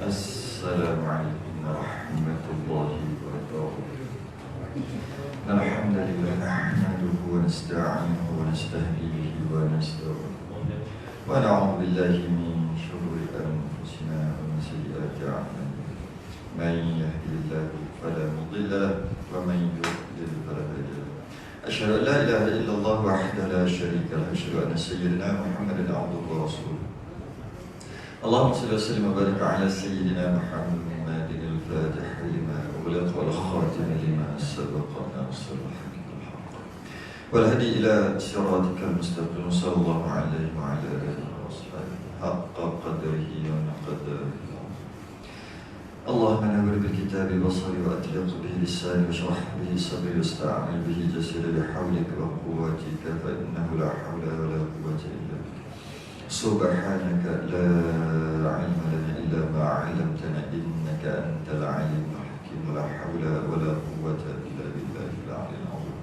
السلام عليكم ورحمة الله وبركاته. الحمد لله نحمده ونستعينه ونستهديه ونستغفره ونعوذ بالله من شرور أنفسنا ومن سيئات أعمالنا. من يهده الله فلا مضل له ومن يضلل فلا هادي له. أشهد أن لا إله إلا الله وحده لا شريك له. أشهد أن سيدنا محمدا عبده ورسوله. اللهم صل وسلم وبارك على سيدنا محمد الفاتح لما أغلق والخاتم لما سبق ناصر الحق بالحق والهدي إلى صراطك المستقيم صلى الله عليه وعلى آله وصحبه حق قدره ومقداره. اللهم نور بالكتاب بصري وأطلق به لساني واشرح به صدري واستعمل به جسدي بحولك وقوتك فإنه لا حول ولا قوة إلا بك. سبحانك لا علم لنا إلا ما علمتنا إنك أنت العليم الحكيم. لا حول ولا قوة إلا بالله العلي العظيم.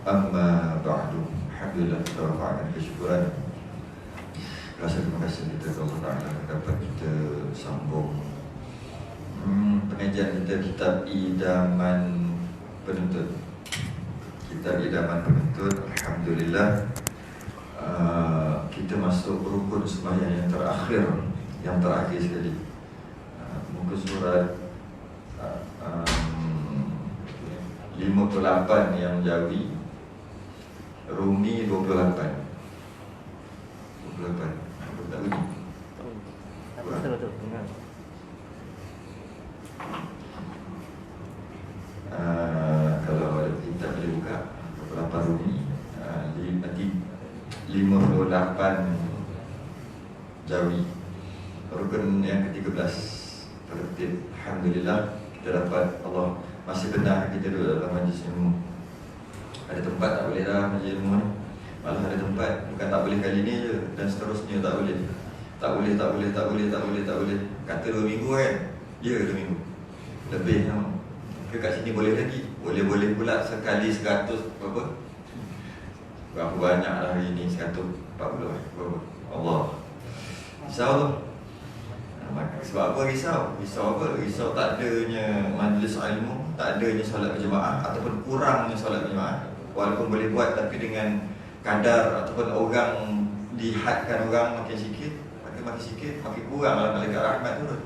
أما بعد, alhamdulillah kita rafa'kan kesyukuran, rasa terima kasih kita kepada Allah Ta'ala dapat kita sambung pengajian kita kitab Idaman Penuntut. Kitab Idaman Penuntut, alhamdulillah. Kita masuk rukun sembahyang yang terakhir sekali. Muka surat 58 yang Jawi, Rumi 28. Apa tak bunyi? Kalau ada kita boleh buka 28 Rumi, 58 Jawi, rukun yang ke-13 tertib. Alhamdulillah kita dapat, Allah masih benar kita duduk dalam majlis ilmu. Ada tempat tak boleh dah majlis ilmu ni. Malah ada tempat bukan tak boleh kali ni je, dan seterusnya tak boleh. Tak boleh. Kata 2 minggu kan? Ya, 2 minggu lebih sama. Kat sini boleh lagi. Boleh pula sekali 100 berapa? Berapa banyak lah hari ni, 140 berapa? Allah. Risau tu. Sebab apa risau? Risau apa? Risau tak adanya majlis ilmu, tak adanya solat berjemaah, ataupun kurangnya solat berjemaah. Walaupun boleh buat tapi dengan kadar, ataupun orang dihadkan orang makin sikit, makin kurang lah malaikat rahmat turun.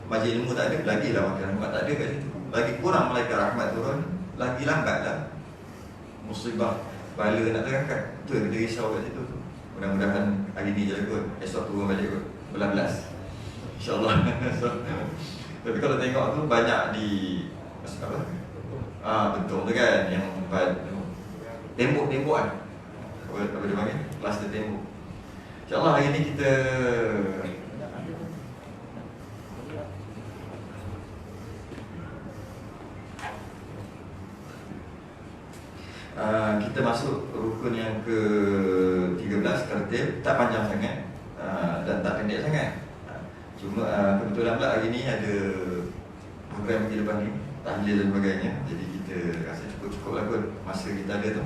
Majlis ilmu tak ada, lagilah malaikat rahmat tak ada kat situ. Lagi kurang malaikat rahmat turun, lagi lambat lah musibah bala nak terangkat. Itu yang kita risau kat situ. Mudah-mudahan hari ni je kot, esok turun balik kot, belas-belas InsyaAllah. Tapi kalau tengok tu banyak di apa? Betul tu kan, yang tembok-tembok kan, apa dia panggil? Kluster tembok. InsyaAllah hari ni kita kita masuk rukun yang ke-13 tertib. Tak panjang sangat dan tak pendek sangat. Cuma kebetulan pula hari ni ada program di depan ni, tahlil dan sebagainya. Jadi kita rasa cukup lah kot masa kita ada tu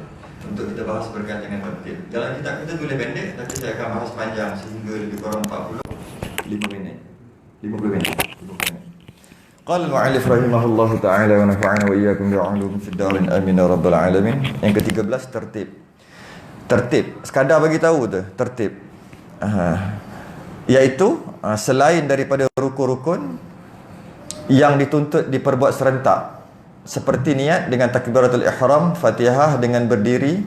untuk kita bahas berkaitan dengan tertib. Dalam kitab kita tulis pendek, tapi saya akan bahas panjang sehingga lebih kurang 50 minit. Qala al-mu'allif rahimahullahu ta'ala wa nafa'ana wa iyyakum bi'ulum fid darin amin ya rabbal alamin. Yang ke-13 tertib. Sekadar bagi tahu tu tertib. Iaitu selain daripada rukun-rukun yang dituntut diperbuat serentak, seperti niat dengan takbiratul ihram, Fatihah dengan berdiri.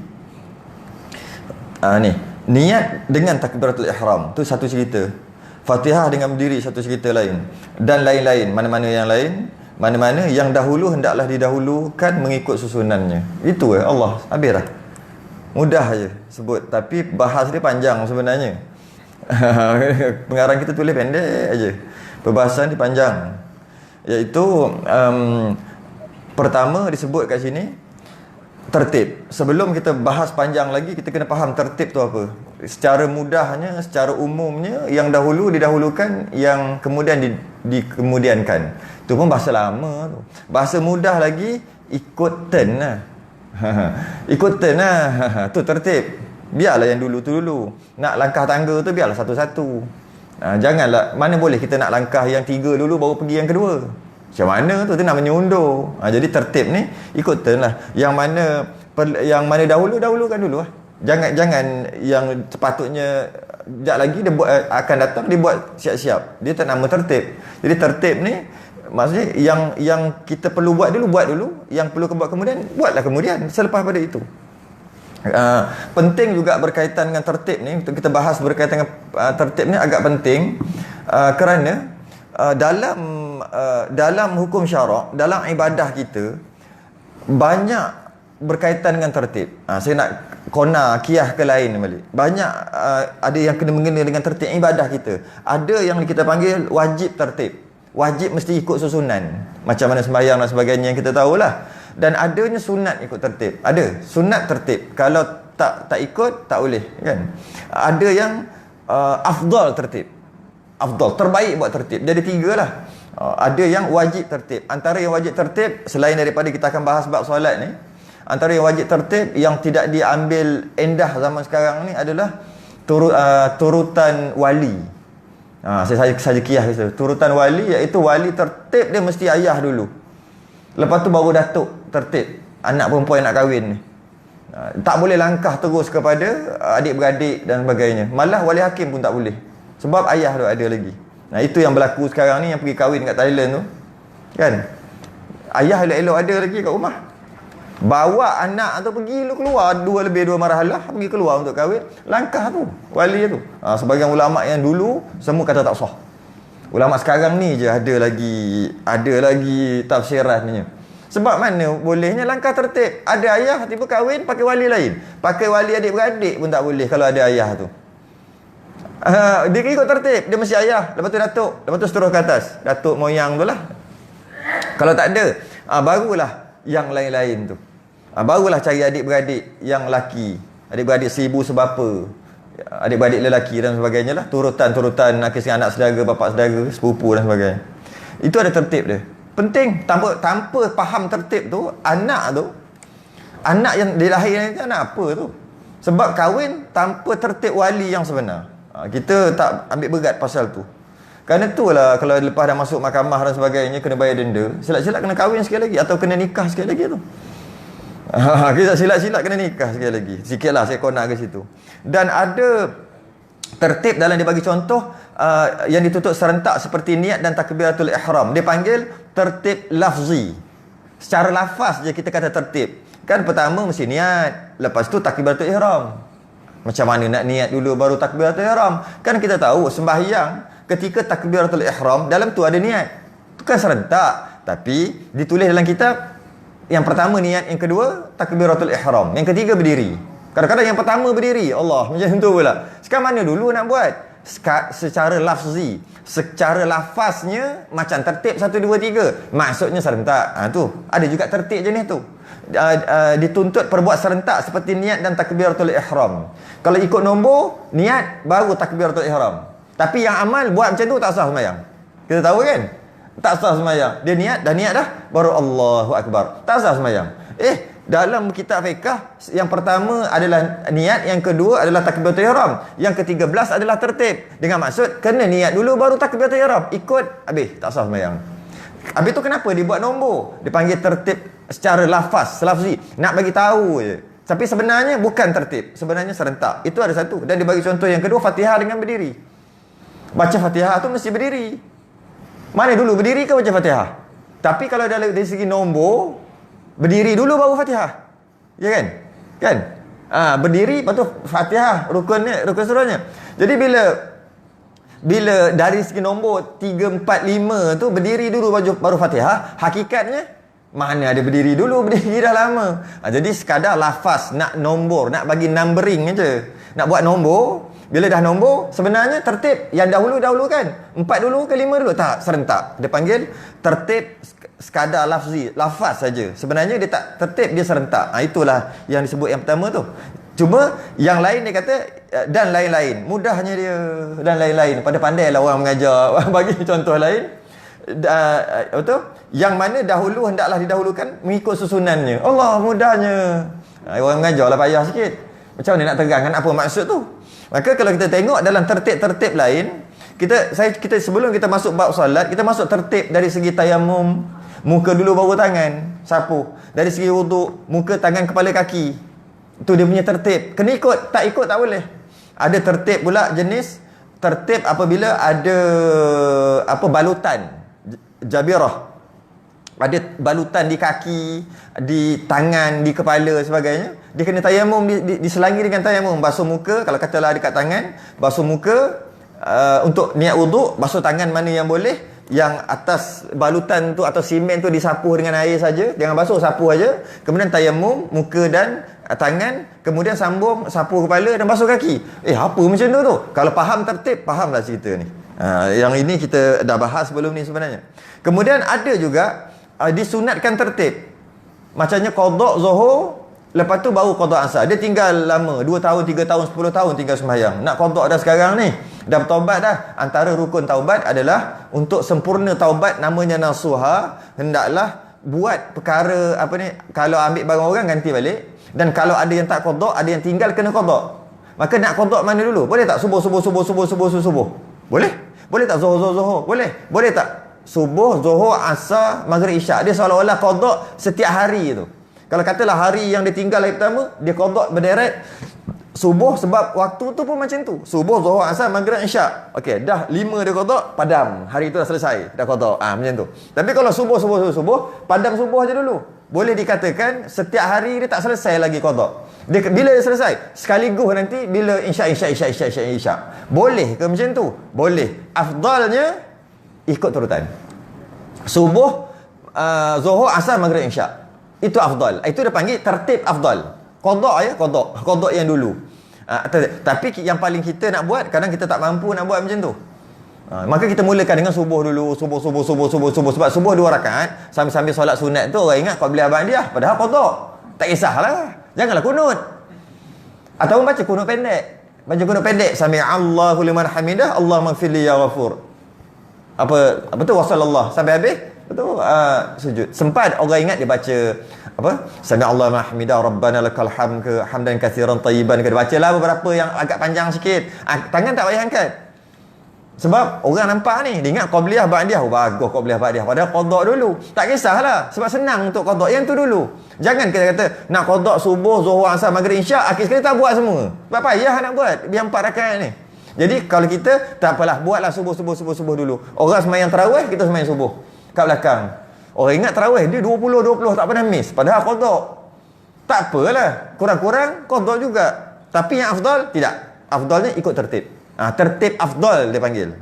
Niat dengan takbiratul ihram tu satu cerita. Fatihah dengan berdiri satu cerita lain. Dan lain-lain, mana-mana yang dahulu hendaklah didahulukan mengikut susunannya. Itu Allah, habis dah. Mudah aja sebut, tapi bahas dia panjang sebenarnya. Pengarang kita tulis pendek aja, perbahasan dia panjang. Iaitu pertama disebut kat sini tertib. Sebelum kita bahas panjang lagi, kita kena faham tertib tu apa. Secara mudahnya, secara umumnya, yang dahulu didahulukan, yang kemudian dikemudiankan. Tu pun bahasa lama tu. Bahasa mudah lagi, ikut turn lah. Ikut turn lah. Tu tertib. Biarlah yang dulu tu dulu. Nak langkah tangga tu biarlah satu-satu. Janganlah, mana boleh kita nak langkah yang 3 dulu baru pergi yang kedua. Macam mana tu nak menyundur. Jadi tertib ni ikut turn lah. Yang mana dahulukan dulu lah. Jangan yang sepatutnya sekejap lagi dia buat, akan datang dia buat siap-siap. Dia tak nama tertib. Jadi tertib ni maksudnya yang kita perlu buat dulu, yang perlu buat kemudian buatlah kemudian selepas pada itu. Penting juga berkaitan dengan tertib ni, untuk kita bahas berkaitan dengan tertib ni agak penting, kerana dalam hukum syarak, dalam ibadah kita banyak berkaitan dengan tertib. Saya nak kiah ke lain balik. Banyak ada yang kena mengena dengan tertib ibadah kita. Ada yang kita panggil wajib tertib. Wajib mesti ikut susunan. Macam mana sembahyang dan sebagainya yang kita tahulah. Dan adanya sunat ikut tertib. Ada sunat tertib. Kalau tak ikut tak boleh, kan? Ada yang afdal tertib. Afdal, terbaik buat tertib. Jadi 3 lah. Ada yang wajib tertib. Antara yang wajib tertib, selain daripada kita akan bahas bab solat ni, antara yang wajib tertib yang tidak diambil endah zaman sekarang ni adalah turutan wali. Saya kiyah itu. Turutan wali, iaitu wali tertib dia mesti ayah dulu. Lepas tu baru datuk tertib, anak perempuan yang nak kahwin ni. Tak boleh langkah terus kepada adik-beradik dan sebagainya. Malah wali hakim pun tak boleh. Sebab ayah tu ada lagi. Itu yang berlaku sekarang ni, yang pergi kahwin kat Thailand tu. Kan? Ayah elok-elok ada lagi kat rumah. Bawa anak tu pergi keluar 2 marhalah, pergi keluar untuk kahwin. Langkah tu wali tu. Sebagian ulama yang dulu semua kata tak sah. Ulama sekarang ni je ada lagi tafsirannya. Sebab mana bolehnya langkah tertib? Ada ayah tiba kahwin pakai wali lain. Pakai wali adik-beradik pun tak boleh kalau ada ayah tu. Dia ikut tertib, dia mesti ayah, lepas tu datuk, lepas tu seterus ke atas. Datuk moyang tu lah. Kalau tak ada, barulah yang lain-lain tu. Barulah cari adik-beradik yang laki. Adik-beradik seribu sebapa. Adik-beradik lelaki dan sebagainya lah. Turutan kisah anak saudara, bapa saudara, sepupu dan sebagainya. Itu ada tertib dia. Penting. Tanpa faham tertib tu, anak yang dilahirkan itu anak apa tu? Sebab kahwin tanpa tertib wali yang sebenar. Kita tak ambil berat pasal tu. Kerana itulah kalau lepas dah masuk mahkamah dan sebagainya kena bayar denda, silap-silap kena kahwin sekali lagi atau kena nikah sekali lagi tu. Kita silap-silap kena nikah sekali lagi. Sikitlah saya konak ke situ. Dan ada tertib dalam dia bagi contoh yang ditutup serentak seperti niat dan takbiratul ihram. Dia panggil tertib lafzi. Secara lafaz je kita kata tertib. Kan pertama mesti niat, lepas tu takbiratul ihram. Macam mana nak niat dulu baru takbiratul ihram? Kan kita tahu sembahyang ketika takbiratul ihram dalam tu ada niat. Itu kan serentak, tapi ditulis dalam kitab yang pertama niat, yang kedua takbiratul ihram, yang ketiga berdiri. Kadang-kadang yang pertama berdiri, Allah, macam tu pula. Sekarang mana dulu nak buat? Secara lafzi, secara lafaznya macam tertib 1 2 3, maksudnya serentak. Tu ada juga tertib jenis tu. Dituntut perbuat serentak seperti niat dan takbiratul ihram. Kalau ikut nombor niat baru takbiratul ihram. Tapi yang amal buat macam tu tak sah sembahyang. Kita tahu kan? Tak sah sembahyang. Dia niat dah baru Allahu akbar. Tak sah sembahyang. Dalam kitab fiqh yang pertama adalah niat, yang kedua adalah takbiratul ihram, yang ke-13 adalah tertib. Dengan maksud kena niat dulu baru takbiratul ihram. Ikut habis tak sah sembahyang. Habis tu kenapa dia buat nombor? Dia panggil tertib secara lafaz, lafzi. Nak bagi tahu je. Tapi sebenarnya bukan tertib, sebenarnya serentak. Itu ada satu. Dan dia bagi contoh yang kedua, Fatihah dengan berdiri. Baca Fatihah tu mesti berdiri. Mana dulu berdiri ke baca Fatihah? Tapi kalau dari segi nombor, berdiri dulu baru Fatihah. Ya kan? Kan? Berdiri lepas tu Fatihah, rukun seterusnya. Jadi bila dari segi nombor 3 4 5 tu berdiri dulu baru Fatihah, hakikatnya mana ada berdiri dulu, berdiri dah lama. Jadi sekadar lafaz, nak nombor, nak bagi numbering aja. Nak buat nombor, bila dah nombor, sebenarnya tertib yang dahulu kan. 4 dulu ke 5 dulu, tak, serentak. Dia panggil tertib sekadar lafaz saja. Sebenarnya dia tak tertib, dia serentak. Itulah yang disebut yang pertama tu. Cuma yang lain dia kata dan lain-lain. Mudahnya dia dan lain-lain. Pandai-pandailah orang mengajar. Bagi contoh lain. Betul? Yang mana dahulu hendaklah didahulukan mengikut susunannya. Allah, mudahnya. Orang mengajarlah payah sikit. Macam mana nak terangkan apa maksud tu? Maka kalau kita tengok dalam tertib-tertib lain, Kita sebelum kita masuk bab solat, kita masuk tertib dari segi tayamum, muka dulu baru tangan, sapu. Dari segi wuduk, muka, tangan, kepala, kaki. Itu dia punya tertib. Kena ikut, tak ikut tak boleh. Ada tertib pula jenis tertib apabila ada balutan jabirah. Ada balutan di kaki, di tangan, di kepala sebagainya. Dia kena tayamum, diselangi dengan tayamum. Basuh muka, kalau katalah dekat tangan, basuh muka untuk niat wuduk, basuh tangan mana yang boleh. Yang atas balutan tu atau simen tu disapu dengan air saja, jangan basuh, sapu aja. Kemudian tayamum muka dan tangan, kemudian sambung sapu kepala dan basuh kaki. Apa macam tu? Kalau faham tertib, fahamlah cerita ni. Yang ini kita dah bahas sebelum ni sebenarnya. Kemudian ada juga disunatkan tertib. Macamnya qada zuhur, lepas tu baru qada asar. Dia tinggal lama, 2 tahun, 3 tahun, 10 tahun tinggal sembahyang. Nak qada dah sekarang ni. Dah bertaubat dah. Antara rukun taubat adalah untuk sempurna taubat, namanya nasuha, hendaklah buat perkara kalau ambil barang orang ganti balik, dan kalau ada yang tak qada, ada yang tinggal kena qada. Maka nak qada mana dulu? Boleh tak subuh? Boleh? Boleh tak zuhur? Boleh tak subuh, zuhur, asar, maghrib, isyak? Dia seolah-olah qada setiap hari tu. Kalau katalah hari yang dia tinggal hari pertama, dia qada berderet subuh, sebab waktu tu pun macam tu. Subuh, zuhur, asar, maghrib, isyak. Okey, dah 5 dia qada, padam. Hari tu dah selesai, dah qada. Macam tu. Tapi kalau subuh, padam subuh aja dulu. Boleh dikatakan setiap hari dia tak selesai lagi qada. Bila dia selesai? Sekaligus nanti bila isyak. Boleh ke macam tu? Boleh. Afdalnya ikut turutan. Subuh, zuhur, asar, maghrib, isyak. Itu afdal. Itu dia panggil tertib afdal. Qada yang dulu. Tapi yang paling kita nak buat, kadang kita tak mampu nak buat macam tu. Maka kita mulakan dengan subuh dulu. Subuh. Sebab subuh 2 rakaat, sambil solat sunat tu orang ingat qabliyah ba'diyah, padahal qada. Tak kisahlah. Janganlah kunut. Ataupun baca kunut pendek. Sami Allahu liman hamidah, Allahumma ighfirli ya ghafur. Apa tu wasallallahu sampai habis. Betul, sujud. Sempat orang ingat dia baca Sami Allahu liman hamidah, Rabbana lakal hamd ke hamdan katsiran tayyiban ke. Dia bacalah beberapa yang agak panjang sikit. Tangan tak payah angkat. Sebab orang nampak ni, dia ingat qabliyah ba'diyah. Bagus qabliyah ba'diyah, padahal qada dulu. Tak kisahlah, sebab senang untuk qada yang tu dulu. Jangan kita kata nak qada subuh, zuhur, asar, maghrib, isyak, akhir sekali tak buat semua. Sebab payah nak buat biar 4 rakaat ni. Jadi kalau kita tak apalah, buatlah subuh dulu. Orang sembahyang tarawih, kita sembahyang subuh kat belakang. Orang ingat tarawih dia 20 tak pernah miss, padahal qada. Tak apalah, kurang-kurang qada juga. Tapi yang afdal tidak. Afdalnya ikut tertib. Tertib afdal dia panggil.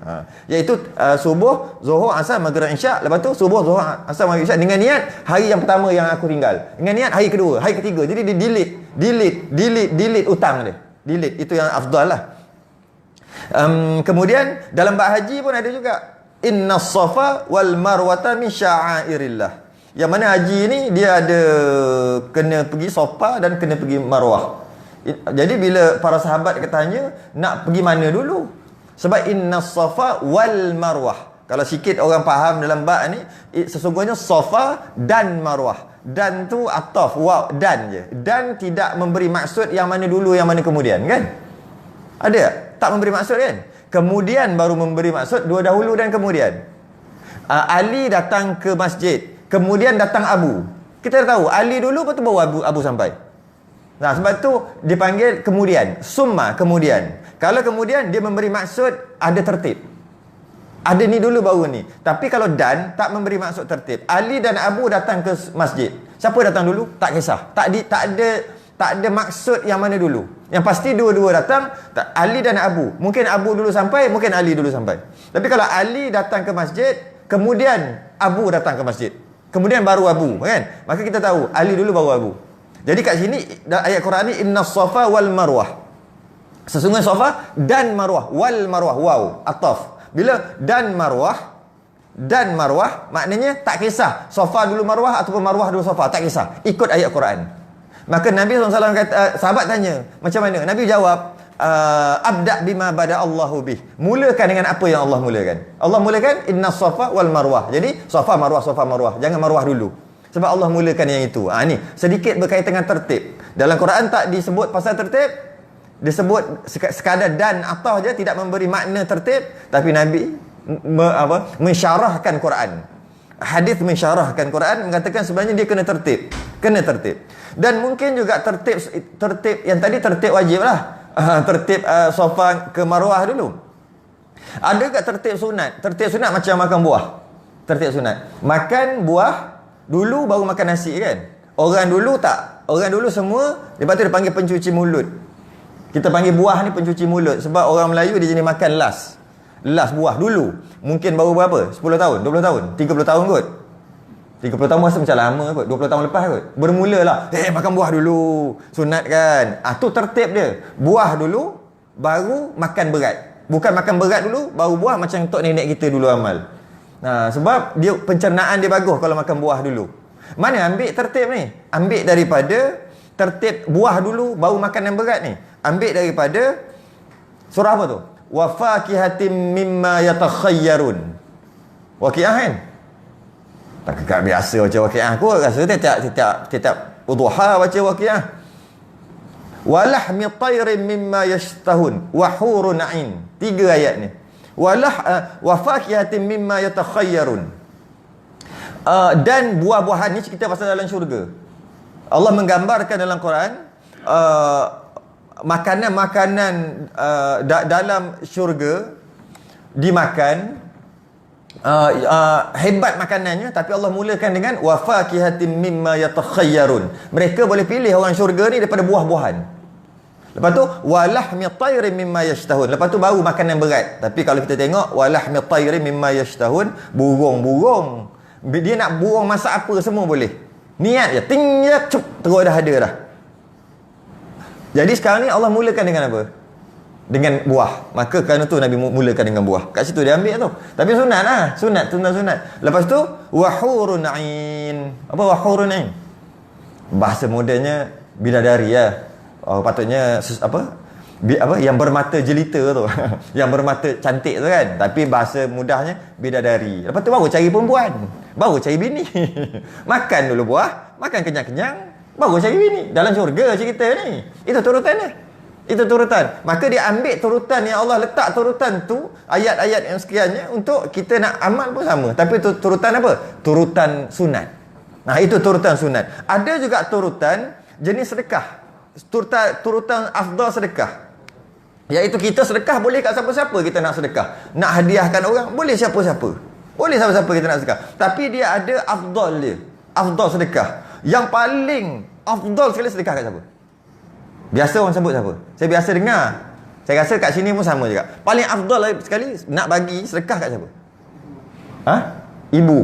Iaitu subuh, zuhur, asar, maghrib, isyak. Lepas tu subuh, zuhur, asar, maghrib, isyak dengan niat hari yang pertama yang aku tinggal. Dengan niat hari kedua, hari ketiga. Jadi dia delete utang dia. Delete, itu yang afdal lah. Kemudian dalam bab haji pun ada juga. Innas safa wal marwata min sya'airillah. Yang mana haji ni dia ada kena pergi Safa dan kena pergi Marwah. Jadi bila para sahabat tanya nak pergi mana dulu? Sebab innas safa wal marwah. Kalau sikit orang faham dalam bab ni, sesungguhnya Safa dan Marwah. Dan tu ataf, waw, dan je. Dan tidak memberi maksud yang mana dulu, yang mana kemudian, kan? Ada? Tak memberi maksud, kan? Kemudian baru memberi maksud, dua dahulu dan kemudian. Ali datang ke masjid, kemudian datang Abu. Kita dah tahu, Ali dulu, lepas tu baru Abu sampai. Nah, sebab tu dipanggil kemudian. Summa, kemudian. Kalau kemudian, dia memberi maksud ada tertib. Ada ni dulu baru ni. Tapi kalau dan, tak memberi maksud tertib. Ali dan Abu datang ke masjid. Siapa datang dulu? Tak kisah. Tak ada maksud yang mana dulu. Yang pasti dua-dua datang, Ali dan Abu. Mungkin Abu dulu sampai, mungkin Ali dulu sampai. Tapi kalau Ali datang ke masjid, kemudian Abu datang ke masjid, kemudian baru Abu, kan? Maka kita tahu Ali dulu baru Abu. Jadi kat sini ayat Quran ni innas safa wal marwah. Sesungguhnya safa dan marwah, wal marwah, wow, ataf. Bila dan marwah maknanya tak kisah safa dulu marwah ataupun marwah dulu safa, tak kisah. Ikut ayat Quran. Maka Nabi SAW kata, sahabat tanya, macam mana? Nabi jawab, abda' bima bada Allahu bih. Mulakan dengan apa yang Allah mulakan. Allah mulakan innas safa wal marwah. Jadi safa marwah. Jangan marwah dulu. Sebab Allah mulakan yang itu. Ni sedikit berkaitan dengan tertib. Dalam Quran tak disebut pasal tertib. disebut sekadar dan atau je, tidak memberi makna tertib, tapi Nabi mensyarahkan Quran. Hadis mensyarahkan Quran, mengatakan sebenarnya dia kena tertib. Kena tertib. Dan mungkin juga tertib yang tadi tertib wajib lah. Tertib sofa ke Marwah dulu. Ada tak tertib sunat? Tertib sunat macam makan buah. Tertib sunat. Makan buah dulu baru makan nasi kan? Orang dulu tak. Orang dulu semua, lepas tu dia panggil pencuci mulut. Kita panggil buah ni pencuci mulut. Sebab orang Melayu dia jenis makan las. Las buah dulu. Mungkin baru berapa? 10 tahun? 20 tahun? 30 tahun kot? 30 tahun rasa macam lama kot. 20 tahun lepas kot. Bermulalah. Makan buah dulu. Sunat kan? Tu tertib dia. Buah dulu, baru makan berat. Bukan makan berat dulu, baru buah macam tok nenek kita dulu amal. Sebab dia pencernaan dia bagus kalau makan buah dulu. Mana ambil tertib ni? Ambil daripada tertib buah dulu, baru makan yang berat ni. Ambil daripada surah apa tu? Wa fakihatim mimma yatakhayyarun. Waqiah kan? Tak kekak biasa baca waqiah. Aku rasa tiap duha baca waqiah. Wa lahmi tayrin mimma yashtahun wa hurun 'ain. 3 ayat ni. Wa fakihatim mimma yatakhayyarun. Dan buah-buahan ni cerita pasal dalam syurga. Allah menggambarkan dalam Quran makanan-makanan dalam syurga dimakan, hebat makanannya, tapi Allah mulakan dengan wa fakihatin mimma yatakhayyarun. Mereka boleh pilih orang syurga ni daripada buah-buahan. Lepas tu wa lahmi tayrin mimma yashtahun. Lepas tu baru makanan berat. Tapi kalau kita tengok wa lahmi tayrin mimma yashtahun, burung-burung, dia nak burung masak apa semua boleh. Niat je, ting je, cup, terus dah ada dah. Jadi sekarang ni Allah mulakan dengan apa? Dengan buah. Maka kerana tu Nabi mulakan dengan buah. Kat situ dia ambil tu. Tapi sunat lah. Sunat. Lepas tu wahurun 'ain. Apa wahurun 'ain? Bahasa modernnya bidadari lah. Patutnya yang bermata jelita tu. Yang bermata cantik tu kan. Tapi bahasa mudahnya bidadari. Lepas tu baru cari perempuan. Baru cari bini. Makan dulu buah, makan kenyang-kenyang, baru cari bini. Dalam syurga cerita ni. Itu turutan dia. Itu turutan. Maka dia ambil turutan yang Allah letak turutan tu, ayat-ayat yang sekiannya, untuk kita nak amal pun sama. Tapi itu turutan apa? Turutan sunat. Itu turutan sunat. Ada juga turutan jenis sedekah. Turutan afdal sedekah. Iaitu kita sedekah boleh kat siapa-siapa kita nak sedekah. Nak hadiahkan orang, boleh siapa-siapa. Boleh siapa-siapa kita nak sedekah. Tapi dia ada afdal dia. Afdal sedekah. Yang paling afdal sekali sedekah kat siapa? Biasa orang sebut siapa? Saya biasa dengar. Saya rasa kat sini pun sama juga. Paling afdal sekali nak bagi sedekah kat siapa? Ibu.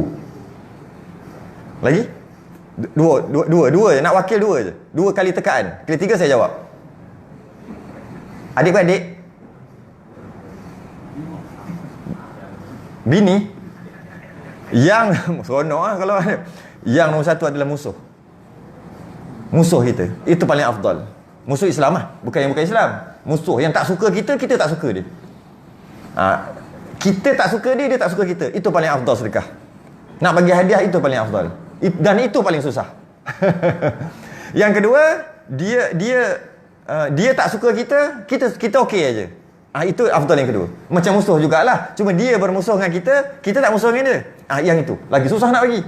Lagi? Dua je. Nak wakil dua je. 2 kali tekaan. Kali 3 saya jawab. Adik-beradik? Bini? Yang seronok lah kalau ada. Yang nombor 1 adalah musuh. Musuh kita. Itu paling afdal. Musuh Islam lah. Bukan yang bukan Islam. Musuh yang tak suka kita, kita tak suka dia. Kita tak suka dia, dia tak suka kita. Itu paling afdal sedekah. Nak bagi hadiah, itu paling afdal. Dan itu paling susah. Yang kedua, dia tak suka kita, kita okey aja. Itu afdal yang kedua. Macam musuh jugalah. Cuma dia bermusuh dengan kita tak musuh dengan dia. Yang itu lagi susah nak bagi.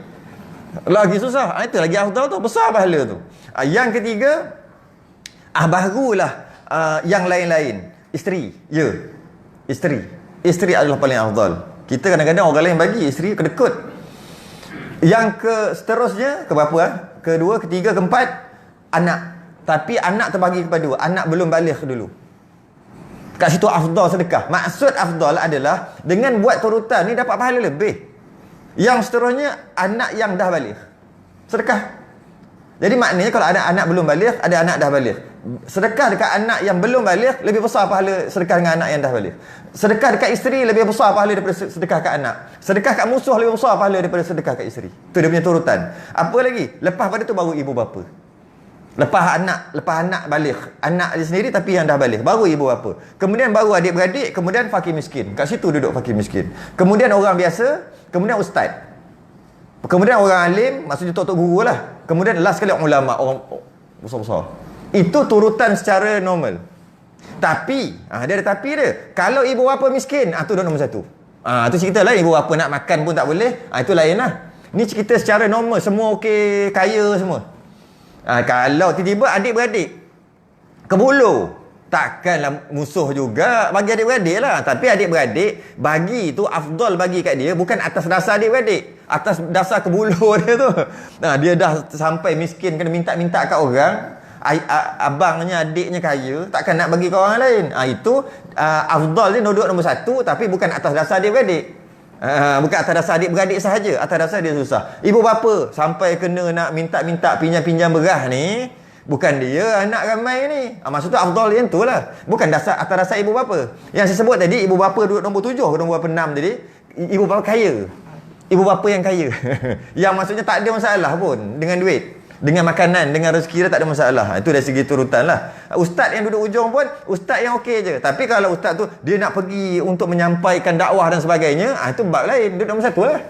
Lagi susah. Itu lagi afdal tu, besar pahala tu. Yang ketiga, barulah yang lain-lain. Isteri. Ya. Isteri adalah paling afdal. Kita kadang-kadang orang lain bagi, isteri kedekut. Yang seterusnya, ke berapa? Kedua, ketiga, keempat, anak. Tapi anak terbagi kepada 2. Anak belum baligh dulu. Kat situ afdal sedekah. Maksud afdal adalah dengan buat turutan ni dapat pahala lebih. Yang seterusnya, anak yang dah baligh, sedekah. Jadi maknanya kalau ada anak belum baligh, ada anak dah baligh, sedekah dekat anak yang belum baligh lebih besar pahala sedekah dengan anak yang dah baligh. Sedekah dekat isteri lebih besar pahala daripada sedekah kat anak. Sedekah kat musuh lebih besar pahala daripada sedekah kat isteri. Itu dia punya turutan. Apa lagi? Lepas pada tu baru ibu bapa. Lepas anak baligh, anak dia sendiri tapi yang dah baligh, baru ibu bapa. Kemudian baru adik-beradik, kemudian fakir miskin. Kat situ duduk fakir miskin. Kemudian orang biasa, kemudian ustaz. Kemudian orang alim, maksudnya tok-tok guru lah. Kemudian last sekali ulama, orang besar-besar. Itu turutan secara normal. Tapi, dia ada tapi dia. Kalau ibu bapa miskin, tu nombor satu. Tu cerita lain. Ibu bapa nak makan pun tak boleh. Itu lain lah. Ni cerita secara normal. Semua okey, kaya semua. Kalau tiba-tiba adik-beradik kebulu, takkanlah musuh juga bagi adik-beradik lah. Tapi adik-beradik bagi tu afdal bagi kat dia, bukan atas dasar adik-beradik, atas dasar kebulu dia tu. Dia dah sampai miskin, kena minta-minta kat orang. Abangnya, adiknya kaya, takkan nak bagi ke orang lain. Itu afdal dia duduk nombor satu, tapi bukan atas dasar adik-beradik. Bukan atas dasar adik-beradik sahaja, atas dasar dia susah. Ibu bapa sampai kena nak minta-minta pinjam-pinjam beras ni, bukan dia anak ramai ni. Maksud tu afdal yang tu lah, bukan dasar atas dasar ibu bapa. Yang saya sebut tadi, ibu bapa duduk nombor 7 ke nombor 6 tadi, ibu bapa kaya. Ibu bapa yang kaya. Yang maksudnya tak ada masalah pun dengan duit, dengan makanan, dengan rezeki dia tak ada masalah. Itu dari segi turutan lah. Ustaz yang duduk ujung pun ustaz yang okey je. Tapi kalau ustaz tu dia nak pergi untuk menyampaikan dakwah dan sebagainya, itu bab lain, duduk nombor satu lah.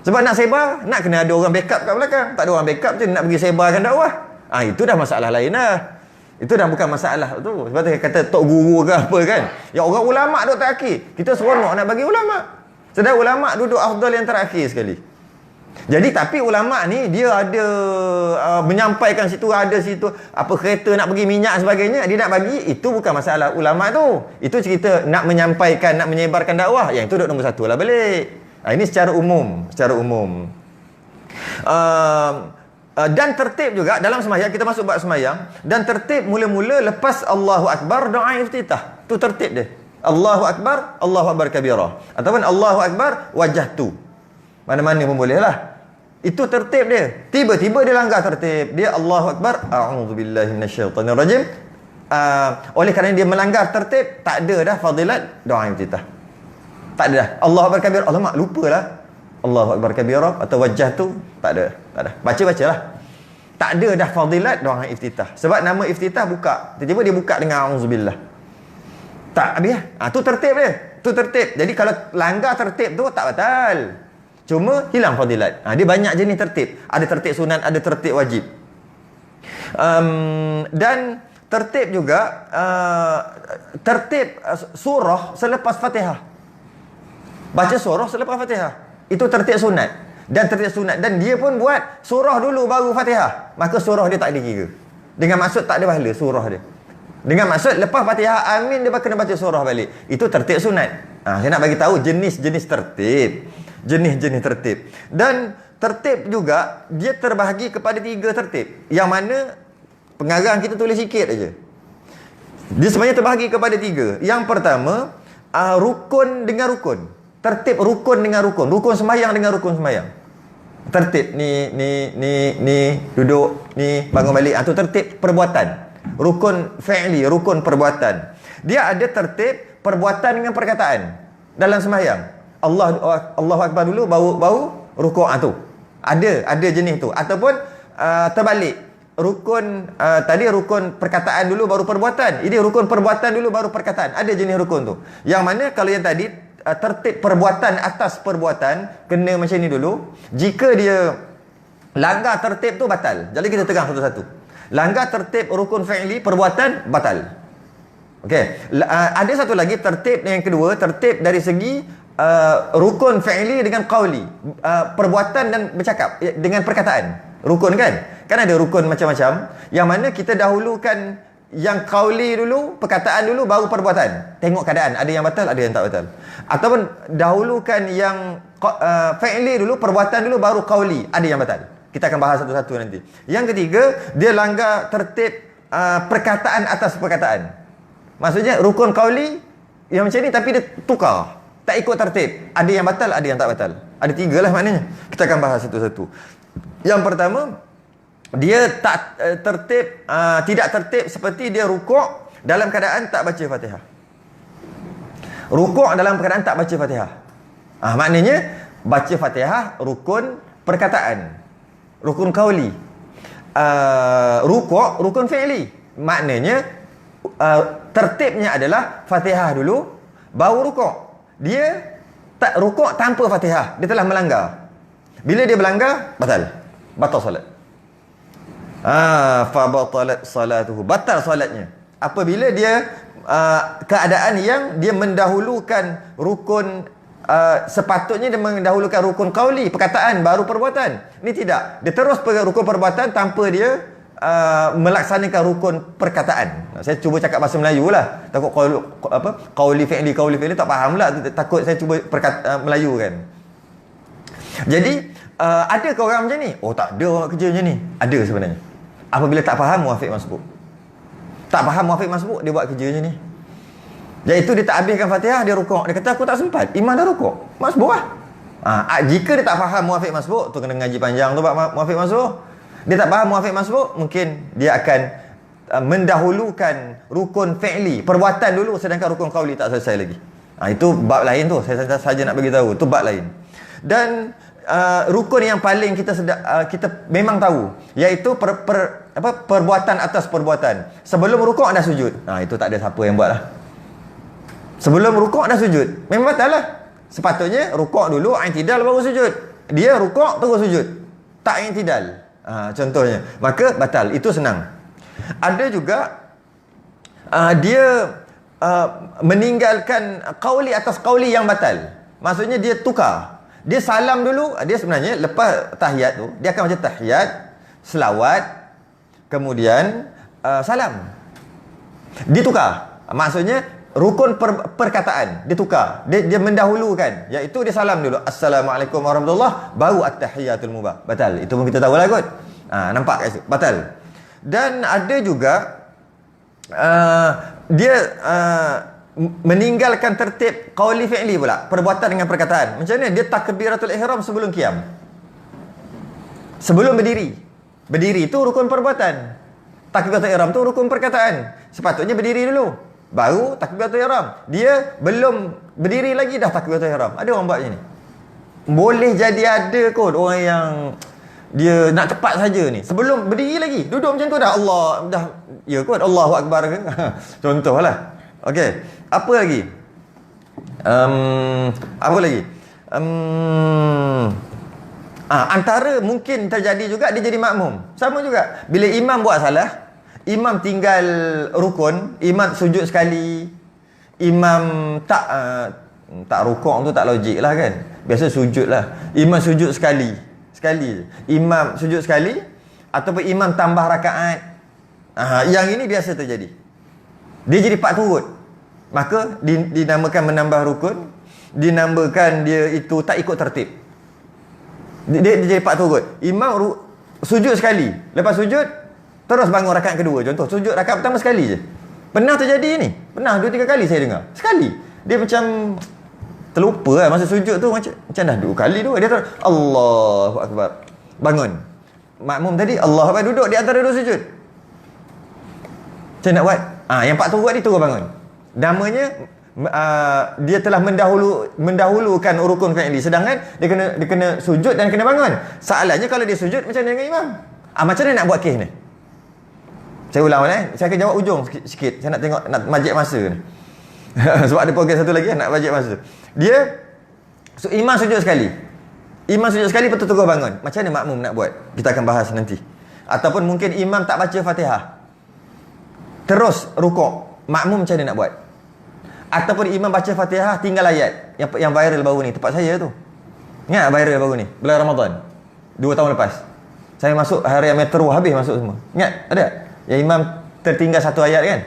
Sebab nak sebar, nak kena ada orang backup kat belakang. Tak ada orang backup je nak pergi sebarkan dakwah. Itu dah masalah lain lah. Itu dah bukan masalah tu. Sebab tu kata tok guru ke apa kan. Ya orang ulama duduk terakhir, kita seronok nak bagi ulama. Sedang ulama duduk afdal yang terakhir sekali. Jadi tapi ulama ni dia ada menyampaikan situ, ada situ apa kereta nak pergi minyak sebagainya, dia nak bagi, itu bukan masalah ulama tu. Itu cerita nak menyampaikan, nak menyebarkan dakwah, yang itu duduk nombor satu lah balik. Ini secara umum, secara umum. Dan tertib juga dalam sembahyang, kita masuk bab sembahyang, dan tertib mula-mula lepas Allahu Akbar doa iftitah. Tu tertib dia. Allahu Akbar, Allahu Akbar kabira. Ataupun Allahu Akbar wajhatu. Mana-mana pun boleh lah. Itu tertib dia. Tiba-tiba dia langgar tertib. Dia Allahu Akbar, a'udzubillahi minasyaitanirrajim. Oleh kerana dia melanggar tertib, tak ada dah fadilat doa iftitah. Tak ada dah. Allahu Akbar kabira. Alamak, lupalah. Allahu Akbar kabira atau wajhatu, tak ada. Tak ada. Baca-bacalah. Tak ada dah fadilat doa iftitah. Sebab nama iftitah buka. Tiba-tiba dia buka dengan a'udzubillah. Tak habis lah. Tu tertib dia. Tu tertib. Jadi kalau langgar tertib tu tak batal. Cuma hilang fadilat. Dia banyak jenis tertib. Ada tertib sunat, ada tertib wajib. Dan tertib juga tertib surah selepas Fatihah. Baca surah selepas Fatihah. Itu tertib sunat. Dan tertib sunat. Dan dia pun buat surah dulu baru Fatihah. Maka surah dia tak dikira. Dengan maksud tak ada pahala surah dia. Dengan maksud lepas Fatihah amin dia kena baca surah balik. Itu tertib sunat. Saya nak bagi tahu jenis-jenis tertib. Jenis-jenis tertib. Dan tertib juga dia terbahagi kepada 3 tertib. Yang mana pengarang kita tulis sikit aja. Dia sebenarnya terbahagi kepada 3. Yang pertama, rukun dengan rukun. Tertib rukun dengan rukun. Rukun sembahyang dengan rukun sembahyang. Tertib ni duduk, ni bangun balik. Itu tertib perbuatan. Rukun fi'li, rukun perbuatan. Dia ada tertib perbuatan dengan perkataan dalam sembahyang. Allahu Akbar dulu baru rukuk tu. Ada jenis tu. Ataupun terbalik. Rukun tadi rukun perkataan dulu baru perbuatan. Ini rukun perbuatan dulu baru perkataan. Ada jenis rukun tu. Yang mana kalau yang tadi tertib perbuatan atas perbuatan kena macam ni dulu. Jika dia langgar tertib tu batal. Jadi kita tegang satu-satu. Langgar tertib rukun fi'li perbuatan batal. Okey. Ada satu lagi tertib yang kedua, tertib dari segi rukun fi'li dengan qauli. Perbuatan dan bercakap dengan perkataan. Rukun kan? Kan ada rukun macam-macam. Yang mana kita dahulukan yang qauli dulu, perkataan dulu baru perbuatan. Tengok keadaan, ada yang batal, ada yang tak batal. Ataupun dahulukan yang fi'li dulu, perbuatan dulu baru qauli, ada yang batal. Kita akan bahas satu-satu nanti. Yang ketiga, dia langgar tertib perkataan atas perkataan. Maksudnya rukun qauli yang macam ni tapi dia tukar. Tak ikut tertib. Ada yang batal, ada yang tak batal. Ada 3 lah maknanya. Kita akan bahas satu-satu. Yang pertama, dia tak tertib, tidak tertib seperti dia rukuk dalam keadaan tak baca Fatihah. Rukuk dalam keadaan tak baca Fatihah. Maknanya baca Fatihah rukun perkataan. Rukun qauli. Rukuk rukun fi'li. Maknanya tertibnya adalah Fatihah dulu baru rukuk. Dia tak rukuk tanpa Fatihah, dia telah melanggar. Bila dia melanggar, batal solat. Fa batalat salatuhu. Batal solatnya. Apabila dia keadaan yang dia mendahulukan rukun sepatutnya dia mendahulukan rukun qauli, perkataan baru perbuatan. Ini tidak. Dia terus rukun perbuatan tanpa dia melaksanakan rukun perkataan. Saya cuba cakap bahasa Melayu lah. Takut qauli fi'li tak faham lah. Takut saya cuba Melayu kan. Jadi ada ke orang macam ni? Oh, tak ada orang kerja macam ni. Ada sebenarnya. Apabila tak faham muwafiq masbuk. Tak faham muwafiq masbuk, dia buat kerja macam ni. Iaitu dia tak habiskan Fatihah, dia rukuk. Dia kata aku tak sempat. Imam dah rukuk. Masbuk lah. Jika dia tak faham muwafiq masbuk, tu kena ngaji panjang tu bab muwafiq masbuk. Dia tak faham muwafiq masbuk, mungkin dia akan mendahulukan rukun fi'li, perbuatan dulu, sedangkan rukun qauli tak selesai lagi. Itu bab lain tu. Saya saja nak bagi tahu. Tu bab lain. Dan rukun yang paling kita memang tahu, iaitu perbuatan atas perbuatan. Sebelum rukuk dah sujud. Itu tak ada siapa yang buat lah. Sebelum rukuk dah sujud, memang batal lah. Sepatutnya rukuk dulu, i'tidal baru sujud. Dia rukuk terus sujud, tak i'tidal. Contohnya, maka batal. Itu senang. Ada juga dia meninggalkan qauli atas qauli yang batal. Maksudnya dia tukar. Dia salam dulu. Dia sebenarnya lepas tahiyat tu, dia akan baca tahiyat, selawat, kemudian salam. Dia tukar. Maksudnya rukun perkataan dia tukar. Dia mendahulukan, iaitu dia salam dulu, Assalamualaikum warahmatullahi, baru at-tahiyatul mubah. Batal. Itu pun kita tahu lah kot. Nampak kat situ. Batal. Dan ada juga dia meninggalkan tertib qauli fi'li pula, perbuatan dengan perkataan. Macam mana? Dia takbiratul ihram sebelum qiyam. Sebelum berdiri. Berdiri itu rukun perbuatan. Takbiratul ihram tu rukun perkataan. Sepatutnya berdiri dulu, baru takbiratul ihram. Dia belum berdiri lagi dah takbiratul ihram. Ada orang buat macam ni. Boleh jadi ada kot orang yang dia nak cepat saja ni. Sebelum berdiri lagi, duduk macam tu dah Allah dah, ya kot, Allahu akbar ke. Contohlah. Okey, apa lagi? Apa lagi? Antara mungkin terjadi juga dia jadi makmum. Sama juga. Bila imam buat salah, imam tinggal rukun, imam sujud sekali, imam tak rukuk tu tak logik lah kan. Biasa sujud lah. Imam sujud sekali je. Imam sujud sekali, ataupun imam tambah rakaat. Yang ini biasa terjadi. Dia jadi pak turut. Maka dinamakan menambah rukun, dinamakan dia itu tak ikut tertib. Dia jadi pak turut. Imam sujud sekali, lepas sujud terus bangun rakaat kedua. Contoh, sujud rakaat pertama sekali je. Pernah terjadi ni. Pernah 2-3 kali saya dengar. Sekali. Dia macam terlupa lah masa sujud tu, macam dah 2 kali tu. Dia terus Allahu akbar, bangun. Makmum tadi Allahu akbar, duduk di antara 2 sujud. Macam nak buat? Yang pak turut ni turut bangun. Namanya dia telah mendahulukan rukun fi'li, sedangkan dia kena sujud dan kena bangun. Soalannya kalau dia sujud macam mana dengan imam? Macam mana nak buat kes ni? Saya ulang saya akan jawab ujung sikit. Saya nak tengok, nak bajet masa ni. Sebab ada program satu lagi nak bajet masa. Dia imam sujud sekali. Imam sujud sekali betul terus bangun. Macam mana makmum nak buat? Kita akan bahas nanti. Ataupun mungkin imam tak baca Fatihah, terus rukuk. Makmum macam mana nak buat? Ataupun imam baca Fatihah tinggal ayat yang viral baru ni, tempat saya tu. Ingat viral baru ni, bulan Ramadan 2 tahun lepas. Saya masuk harian metro, habis masuk semua. Ingat? Ada? Yang imam tertinggal 1 ayat kan?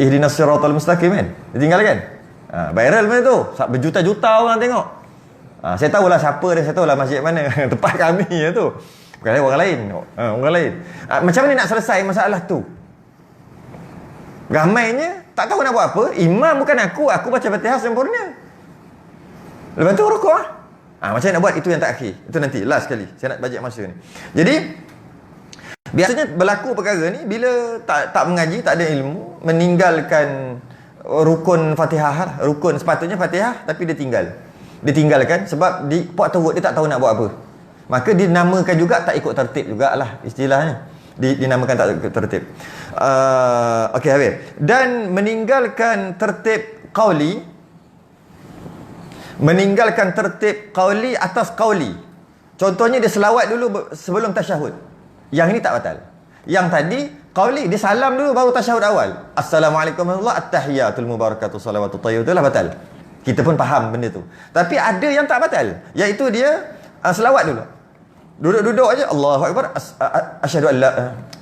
Ihdinas siratal mustaqim kan? Tertinggal kan? Viral mana tu? Berjuta-juta orang tengok. Saya tahulah siapa dia, saya tahulah masjid mana. Tempat kami tu. Bukan orang lain. Orang lain. Macam mana nak selesai masalah tu? Ramainya tak tahu nak buat apa. Imam bukan aku baca Fatihah sempurna. Lepas tu rukuk. Macam mana nak buat? Itu yang tak akhir. Itu nanti, last sekali. Saya nak bajet masa ni. Jadi biasanya berlaku perkara ni bila tak mengaji, tak ada ilmu, meninggalkan rukun Fatihah. Rukun sepatutnya Fatihah, tapi dia tinggalkan sebab pak turut dia tak tahu nak buat apa. Maka dinamakan juga tak ikut tertib jugalah istilahnya. Dinamakan tak ikut tertib. Okey, habis. Dan meninggalkan tertib qauli, meninggalkan tertib qauli atas qauli. Contohnya dia selawat dulu sebelum tasyahud. Yang ini tak batal. Yang tadi qauli, dia salam dulu baru tasyahud awal. Assalamualaikum warahmatullahi at-tahiyatul mubarakatuh salawatut thayyibah, itulah batal. Kita pun faham benda tu. Tapi ada yang tak batal, iaitu dia selawat dulu. Duduk-duduk aja Allahu akbar, asyhadu an la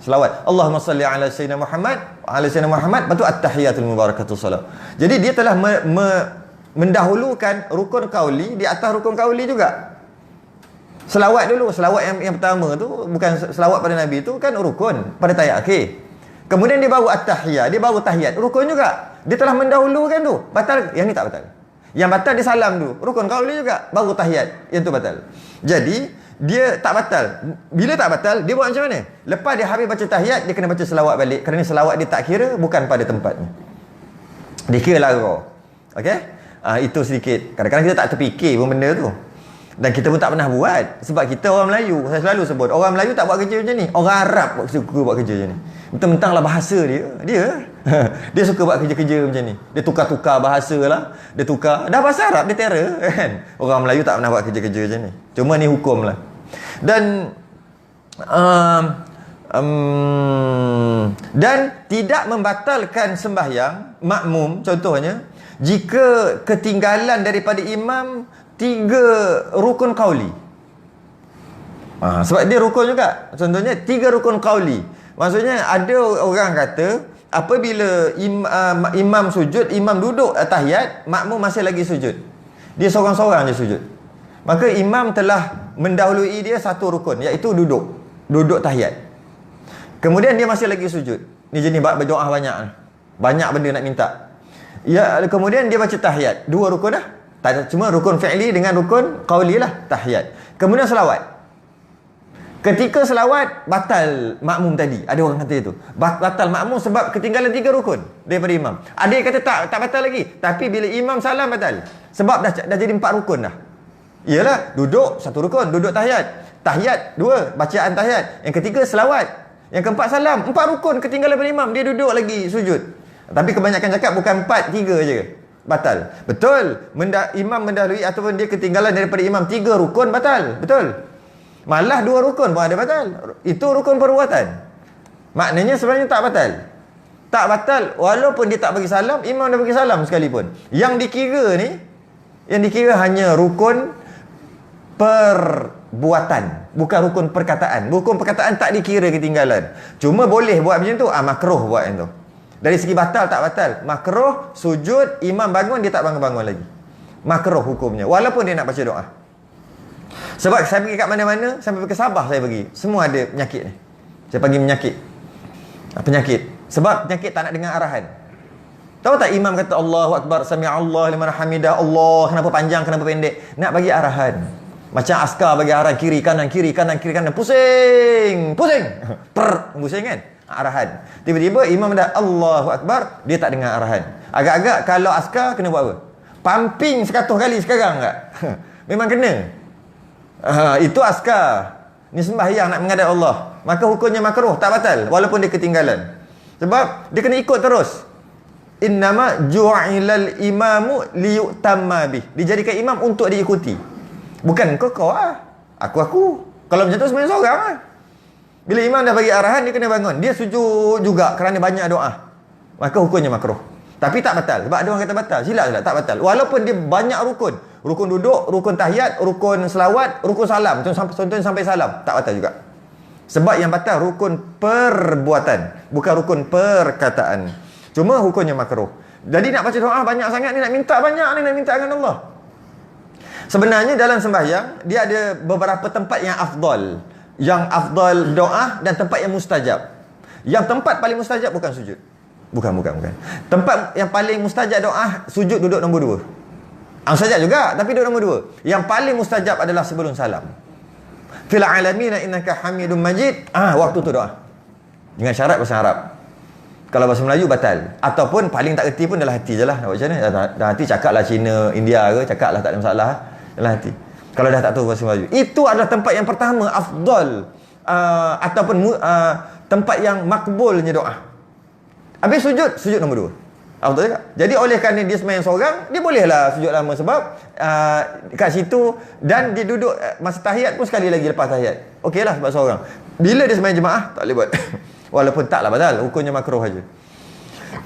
selawat. Allahumma salli ala sayyidina Muhammad, ala sayyidina Muhammad, lepas tu at-tahiyatul mubarakatuh salam. Jadi dia telah mendahulukan rukun qauli di atas rukun qauli juga. Selawat dulu, selawat yang pertama tu bukan selawat pada Nabi tu kan rukun pada tahiyat akhir. Kemudian dia baru at-tahiyat, dia baru tahiyat, rukun juga. Dia telah mendahulukan tu. Batal, yang ni tak batal. Yang batal dia salam dulu, rukun qauli juga, baru tahiyat, yang tu batal. Jadi dia tak batal. Bila tak batal, dia buat macam mana? Lepas dia habis baca tahiyat, dia kena baca selawat balik. Kerana selawat dia tak kira bukan pada tempatnya. Dia kira lara. Okey? Itu sedikit. Kadang-kadang kita tak terfikir pun benda tu. Dan kita pun tak pernah buat. Sebab kita orang Melayu, saya selalu sebut, orang Melayu tak buat kerja macam ni. Orang Arab suka buat kerja macam ni. Mentang-mentanglah bahasa dia suka buat kerja-kerja macam ni. Dia tukar-tukar bahasa lah. Dia tukar. Dah bahasa Arab, dia terror kan. Orang Melayu tak pernah buat kerja-kerja macam ni. Cuma ni hukum lah. Dan dan tidak membatalkan sembahyang makmum, contohnya jika ketinggalan daripada imam 3 rukun qauli. Sebab dia rukun juga. Contohnya 3 rukun qauli. Maksudnya ada orang kata apabila imam sujud, imam duduk tahiyat, makmum masih lagi sujud. Dia seorang-seorang je sujud. Maka imam telah mendahului dia 1 rukun, iaitu duduk tahiyat. Kemudian dia masih lagi sujud. Ni jenis berdoa banyak. Banyak benda nak minta. Ya, kemudian dia baca tahiyat. 2 rukun dah. Cuma rukun fi'li dengan rukun qauli lah, tahiyat. Kemudian selawat. Ketika selawat, batal makmum tadi. Ada orang kata itu. Batal makmum sebab ketinggalan 3 rukun daripada imam. Ada yang kata tak batal lagi. Tapi bila imam salam batal. Sebab dah jadi 4 rukun dah. Iyalah, duduk 1 rukun, duduk tahiyat. Tahiyat 2, bacaan tahiyat. Yang ketiga selawat. Yang keempat salam. 4 rukun ketinggalan daripada imam. Dia duduk lagi sujud. Tapi kebanyakan cakap bukan 4, 3 je. Batal. Betul. Imam mendahului ataupun dia ketinggalan daripada imam 3 rukun, batal. Betul. Malah 2 rukun pun ada batal. Itu rukun perbuatan. Maknanya sebenarnya tak batal. Tak batal walaupun dia tak bagi salam, imam dah bagi salam sekalipun. Yang dikira hanya rukun perbuatan, bukan rukun perkataan. Rukun perkataan tak dikira ketinggalan. Cuma boleh buat macam tu, makruh buat macam tu. Dari segi batal tak batal, makruh sujud, imam bangun dia tak bangun-bangun lagi. Makruh hukumnya walaupun dia nak baca doa. Sebab saya pergi kat mana-mana, sampai ke Sabah saya pergi, semua ada penyakit ni. Saya panggil penyakit. Sebab penyakit tak nak dengar arahan. Tahu tak imam kata Allahu akbar, sami'allahu liman hamidah, Allah kenapa panjang, kenapa pendek? Nak bagi arahan. Macam askar bagi arahan kiri kanan, pusing. Pusing kan? Arahan. Tiba-tiba imam dah Allahu akbar, dia tak dengar arahan. Agak-agak kalau askar kena buat apa? Pumping 100 kali sekarang tak? Memang kena. Itu askar. Ni sembahyang nak menghadap Allah. Maka hukumnya makruh, tak batal walaupun dia ketinggalan. Sebab dia kena ikut terus. Innama ju'ilal imamu liyutamma bih. Dijadikan imam untuk diikuti. Bukan kau aku. Kalau macam tu sebenarnya seorang lah. Bila imam dah bagi arahan, dia kena bangun. Dia sujud juga kerana banyak doa. Maka hukumnya makruh. Tapi tak batal. Sebab ada orang kata batal. Silap, tak batal. Walaupun dia banyak rukun. Rukun duduk, rukun tahiyat, rukun selawat, rukun salam. Contohnya sampai salam. Tak batal juga. Sebab yang batal rukun perbuatan, bukan rukun perkataan. Cuma hukumnya makruh. Jadi nak baca doa banyak sangat ni, nak minta banyak ni, nak minta dengan Allah. Sebenarnya dalam sembahyang, dia ada beberapa tempat yang afdal. Yang afdal doa dan tempat yang mustajab. Yang tempat paling mustajab bukan sujud. Bukan. Tempat yang paling mustajab doa, sujud duduk nombor 2. Mustajab juga, tapi duduk nombor 2. Yang paling mustajab adalah sebelum salam. Fil alamin innaka hamidum majid. Waktu tu doa. Dengan syarat bahasa Arab. Kalau bahasa Melayu batal. Ataupun paling tak reti pun dalam hati je lah. Nak buat macam mana? Dalam hati cakaplah Cina, India ke, cakaplah tak ada masalah. Dalam hati. Kalau dah tak tahu bahasa Melayu. Itu adalah tempat yang pertama, afdal. Ataupun tempat yang makbulnya doa. Habis sujud nombor 2. Betul juga. Jadi oleh kerana dia sembahyang seorang, dia bolehlah sujud lama sebab kat situ, dan dia duduk masa tahiyat pun sekali lagi lepas tahiyat. Okeylah sebab seorang. Bila dia sembahyang jemaah, tak boleh buat. Walaupun taklah batal, hukumnya makruh aja.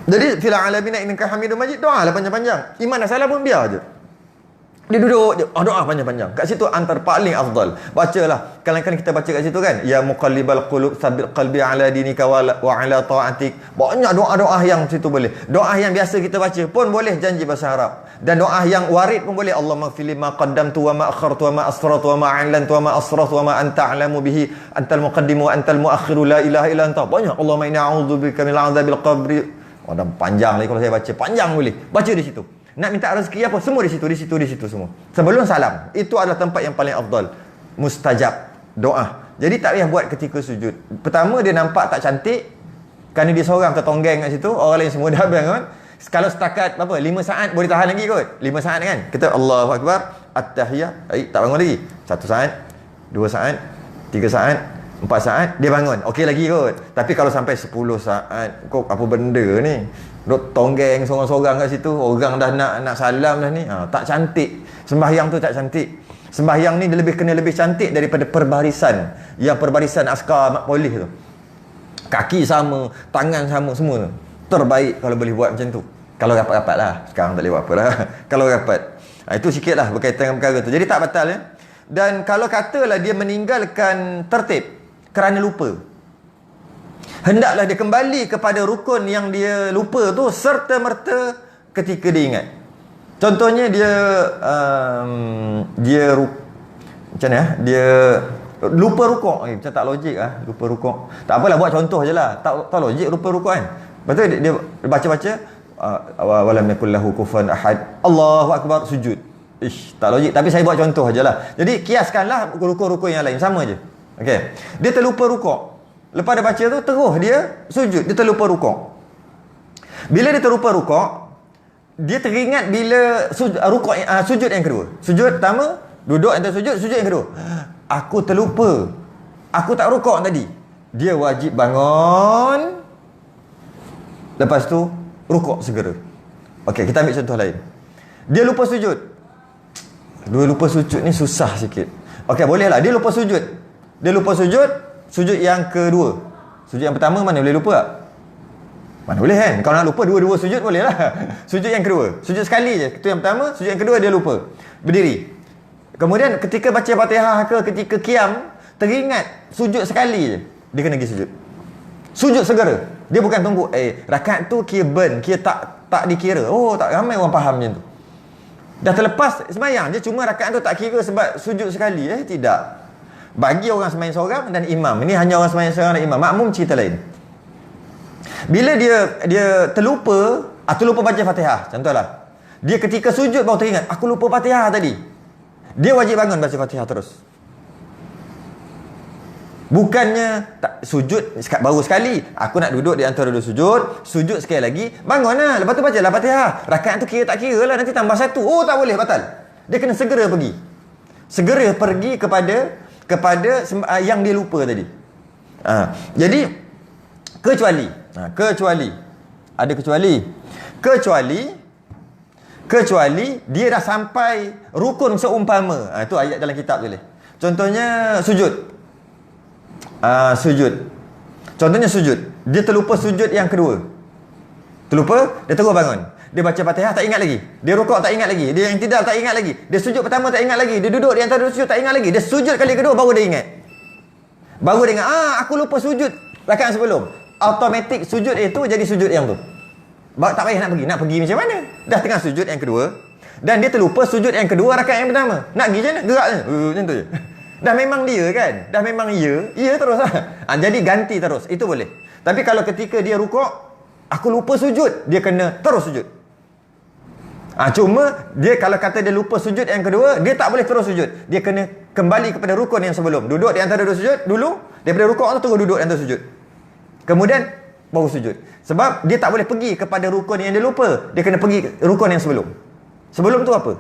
Jadi fil alamina innaka hamidum majid, doa lah panjang-panjang. Iman dah salah pun biar je. Dia duduk je, doa panjang-panjang. Kat situ antara paling afdal. Bacalah. Kadang-kadang kita baca kat situ kan, ya muqallibal qulub tsabbit qalbi ala dinika wa ala ta'atik. Banyak doa-doa yang situ boleh. Doa yang biasa kita baca pun boleh, janji bahasa Arab. Dan doa yang warid pun boleh. Allahumma ighfir li ma qaddamtu wa ma akhartu wa ma asrartu wa ma a'lantu wa ma asrartu wa ma anta a'lamu bihi antal muqaddimu wa antal muakhiru la ilaha illa anta. Banyak. Allahumma inni a'udzubika min 'adzabil qabri. Oh, dah panjang lagi kalau saya baca. Panjang boleh. Baca di situ. Nak minta rezeki apa, semua di situ semua. Sebelum salam. Itu adalah tempat yang paling afdal. Mustajab doa. Jadi tak payah buat ketika sujud. Pertama dia nampak tak cantik kerana dia seorang tertonggeng kat situ, orang lain semua dah bangun. Kalau setakat 5 saat boleh tahan lagi kot. 5 saat kan. Kita Allahu akbar, at-tahiyah, tak bangun lagi. 1 saat, 2 saat, 3 saat, 4 saat dia bangun. Okey lagi kot. Tapi kalau sampai 10 saat, kok apa benda ni? Duk tonggeng seorang-seorang kat situ, orang dah nak salam dah ni. Tak cantik. Sembahyang tu tak cantik. Sembahyang ni dia kena lebih cantik daripada perbarisan. Yang perbarisan askar mak polis tu. Kaki sama, tangan sama semua tu. Terbaik kalau boleh buat macam tu. Kalau rapat-rapat lah. Sekarang tak boleh buat apa lah. Kalau rapat. Itu sikit lah berkaitan dengan perkara tu. Jadi tak batal ya. Dan kalau katalah dia meninggalkan tertib kerana lupa, hendaklah dia kembali kepada rukun yang dia lupa tu serta-merta ketika dia ingat. Contohnya dia macam mana dia lupa rukuk. Macam tak logik lah, lupa rukuk. Tak apalah, buat contoh je lah. Tak logik lupa rukuk kan. Betul dia baca-baca walam yakul lahu kufuwan ahad. Allahu akbar, sujud. Tak logik, tapi saya buat contoh je lah. Jadi kiaskanlah rukun-rukun yang lain, sama je. Okey. Dia terlupa rukuk. Lepas dia baca tu, terus dia sujud. Dia terlupa rukuk. Bila dia terlupa rukuk, dia teringat bila sujud yang kedua. Sujud pertama, duduk antara sujud yang kedua. Aku terlupa. Aku tak rukuk tadi. Dia wajib bangun. Lepas tu, rukuk segera. Okey, kita ambil contoh lain. Dia lupa sujud. Dia lupa sujud ni susah sikit. Okey, bolehlah. Dia lupa sujud. Sujud yang kedua. Sujud yang pertama mana boleh lupa tak? Mana boleh kan? Kalau nak lupa dua-dua sujud boleh lah. Sujud yang kedua. Sujud sekali je. Itu yang pertama. Sujud yang kedua dia lupa. Berdiri. Kemudian ketika baca Fatihah ke ketika qiyam, teringat sujud sekali je. Dia kena pergi sujud. Sujud segera. Dia bukan tunggu. Rakaat tu kira burn. Kira tak dikira. Oh, tak ramai orang faham macam tu. Dah terlepas sembahyang je. Cuma rakaat tu tak kira sebab sujud sekali. Tidak. Bagi orang sembahyang seorang dan imam. Ini hanya orang sembahyang seorang dan imam. Makmum cerita lain. Bila dia terlupa baca Fatihah, contohlah. Dia ketika sujud baru teringat, aku lupa Fatihah tadi. Dia wajib bangun baca Fatihah terus. Bukannya sujud baru sekali, aku nak duduk di antara dua sujud sekali lagi, bangunlah. Lepas tu bacalah Fatihah. Rakaat tu kira tak kira lah, nanti tambah satu. Oh, tak boleh, batal. Dia kena segera pergi. Segera pergi kepada yang dia lupa tadi. Jadi kecuali ada kecuali dia dah sampai rukun seumpama. Itu ayat dalam kitab boleh. Contohnya sujud. Contohnya sujud. Dia terlupa sujud yang kedua. Dia terus bangun. Dia baca Fatihah tak ingat lagi. Dia rukuk tak ingat lagi. Dia yang tidak tak ingat lagi. Dia sujud pertama tak ingat lagi. Dia duduk di antara dua sujud tak ingat lagi. Dia sujud kali kedua baru dia ingat. Aku lupa sujud rakaat sebelum. Automatik sujud itu jadi sujud yang tu. Tak payah nak pergi. Nak pergi macam mana? Dah tengah sujud yang kedua. Dan dia terlupa sujud yang kedua rakaat yang pertama. Nak pergi macam mana? Gerak je. Macam tu je. Dah memang dia kan? Dah memang ya terus lah. Jadi ganti terus. Itu boleh. Tapi kalau ketika dia rukuk, aku lupa sujud, dia kena terus sujud. Cuma dia kalau kata dia lupa sujud yang kedua, dia tak boleh terus sujud. Dia kena kembali kepada rukun yang sebelum. Duduk di antara dua sujud dulu, daripada rukuk tu terus duduk di antara sujud. Kemudian baru sujud. Sebab dia tak boleh pergi kepada rukun yang dia lupa. Dia kena pergi rukun yang sebelum. Sebelum tu apa?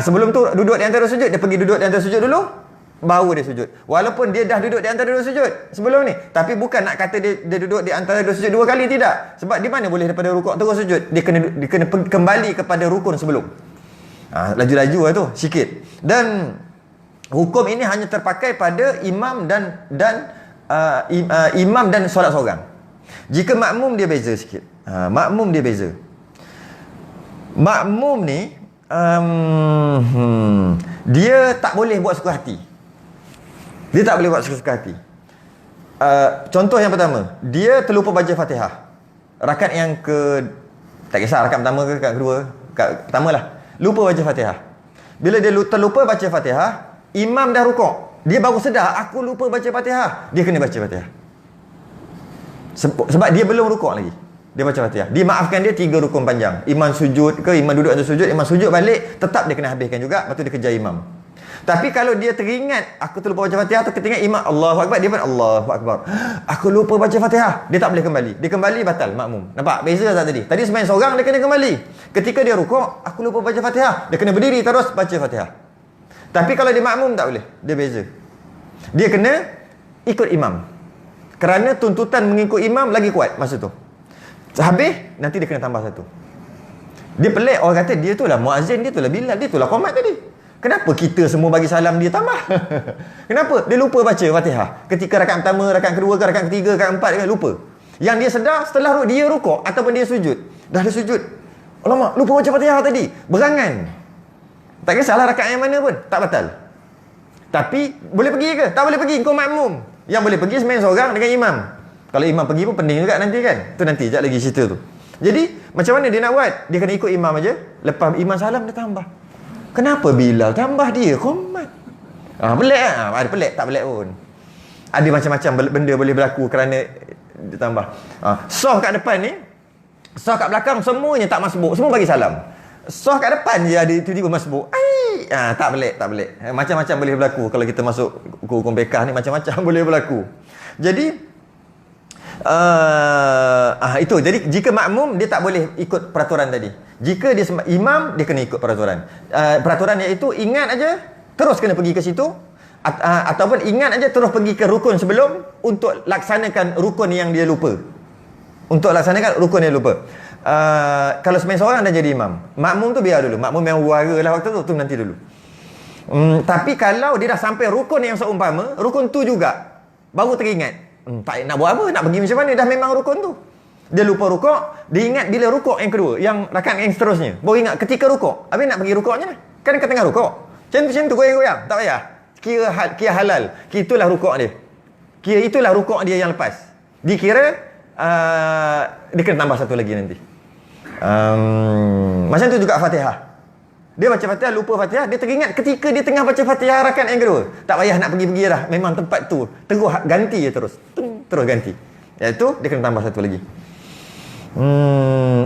Sebelum tu duduk di antara sujud, dia pergi duduk di antara sujud dulu, baru dia sujud. Walaupun dia dah duduk di antara dua sujud sebelum ni, tapi bukan nak kata dia duduk di antara dua sujud dua kali, tidak. Sebab di mana boleh daripada rukuk terus sujud? Dia kena kembali kepada rukun sebelum. Laju-laju lah tu sikit. Dan hukum ini hanya terpakai pada imam dan imam dan solat seorang. Jika makmum dia beza sikit. Makmum dia beza. Makmum ni dia tak boleh buat suka hati. Dia tak boleh buat suka hati. Contoh yang pertama, dia terlupa baca Fatihah. Rakaat yang tak kisah rakaat pertama ke rakaat kedua, rakaat pertama lah. Lupa baca Fatihah. Bila dia terlupa baca Fatihah, imam dah rukuk. Dia baru sedar, aku lupa baca Fatihah. Dia kena baca Fatihah. Sebab dia belum rukuk lagi. Dia baca Fatihah. Dimaafkan dia 3 rukun panjang. Imam sujud ke, imam duduk atau sujud, imam sujud balik, tetap dia kena habiskan juga. Lepas tu dia kejar imam. Tapi kalau dia teringat, aku terlupa baca Fatihah, atau teringat imam Allahu Akbar, dia pun Allahu Akbar, aku lupa baca Fatihah, dia tak boleh kembali. Dia kembali batal makmum. Nampak beza tak tadi? Tadi sembahyang seorang dia kena kembali. Ketika dia rukuk, aku lupa baca Fatihah, dia kena berdiri terus baca Fatihah. Tapi kalau dia makmum tak boleh. Dia beza. Dia kena ikut imam. Kerana tuntutan mengikut imam lagi kuat masa tu. Habis, nanti dia kena tambah satu. Dia pelik, orang kata dia tu lah muazzin, dia tu lah Bilal, dia tu lah qomat tadi. Kenapa kita semua bagi salam dia tambah? Kenapa? Dia lupa baca Fatihah. Ketika rakaat pertama, rakaat kedua, rakaat ketiga, rakaat empat, dia lupa. Yang dia sedar setelah dia rukuk ataupun dia sujud. Dah ada sujud. Alamak, lupa baca Fatihah tadi. Berangan. Tak kisahlah rakaat yang mana pun, tak batal. Tapi boleh pergi ke? Tak boleh pergi, kau makmum. Yang boleh pergi sembahyang seorang dengan imam. Kalau imam pergi pun penting juga nanti kan. Tu nanti sekejap lagi cerita tu. Jadi macam mana dia nak buat? Dia kena ikut imam aja. Lepas imam salam dia tambah. Kenapa Bilal tambah dia qomat? Pelik lah. Ada pelik, tak pelik pun. Ada macam-macam benda boleh berlaku kerana dia tambah. Soh kat depan ni, soh kat belakang semuanya tak masbuk. Semua bagi salam. Soh kat depan je ada tiba-tiba masbuk. Tak pelik, tak pelik. Macam-macam boleh berlaku. Kalau kita masuk hukum bekah ni, macam-macam boleh berlaku. Jadi itu. Jadi jika makmum dia tak boleh ikut peraturan tadi. Jika dia imam, dia kena ikut peraturan. Peraturan iaitu ingat aja terus kena pergi ke situ, ataupun ingat aja terus pergi ke rukun sebelum untuk laksanakan rukun yang dia lupa. Untuk laksanakan rukun yang lupa. Kalau sembahyang seorang dah jadi imam, makmum tu biar dulu. Makmum yang wara lah waktu tu nanti dulu. Tapi kalau dia dah sampai rukun yang seumpama, rukun tu juga baru teringat, tak nak buat apa, nak pergi macam mana, dah memang rukun tu. Dia lupa rukuk, dia ingat bila rukuk yang kedua, yang rakaat yang seterusnya. Baru ingat ketika rukuk. Habis nak pergi rukuknya lah. Kan kat tengah rukuk. Macam tu goyang-goyang, tak payah. Kira halal. Kira itulah rukuk dia. Kira itulah rukuk dia yang lepas. Dikira dia kena tambah satu lagi nanti. Macam tu juga Fatihah. Dia baca Fatihah, lupa Fatihah, dia teringat ketika dia tengah baca Fatihah rakaat yang kedua. Tak payah nak pergi-pergi dah. Memang tempat tu. Terus ganti je terus. Terus ganti. Iaitu dia kena tambah satu lagi.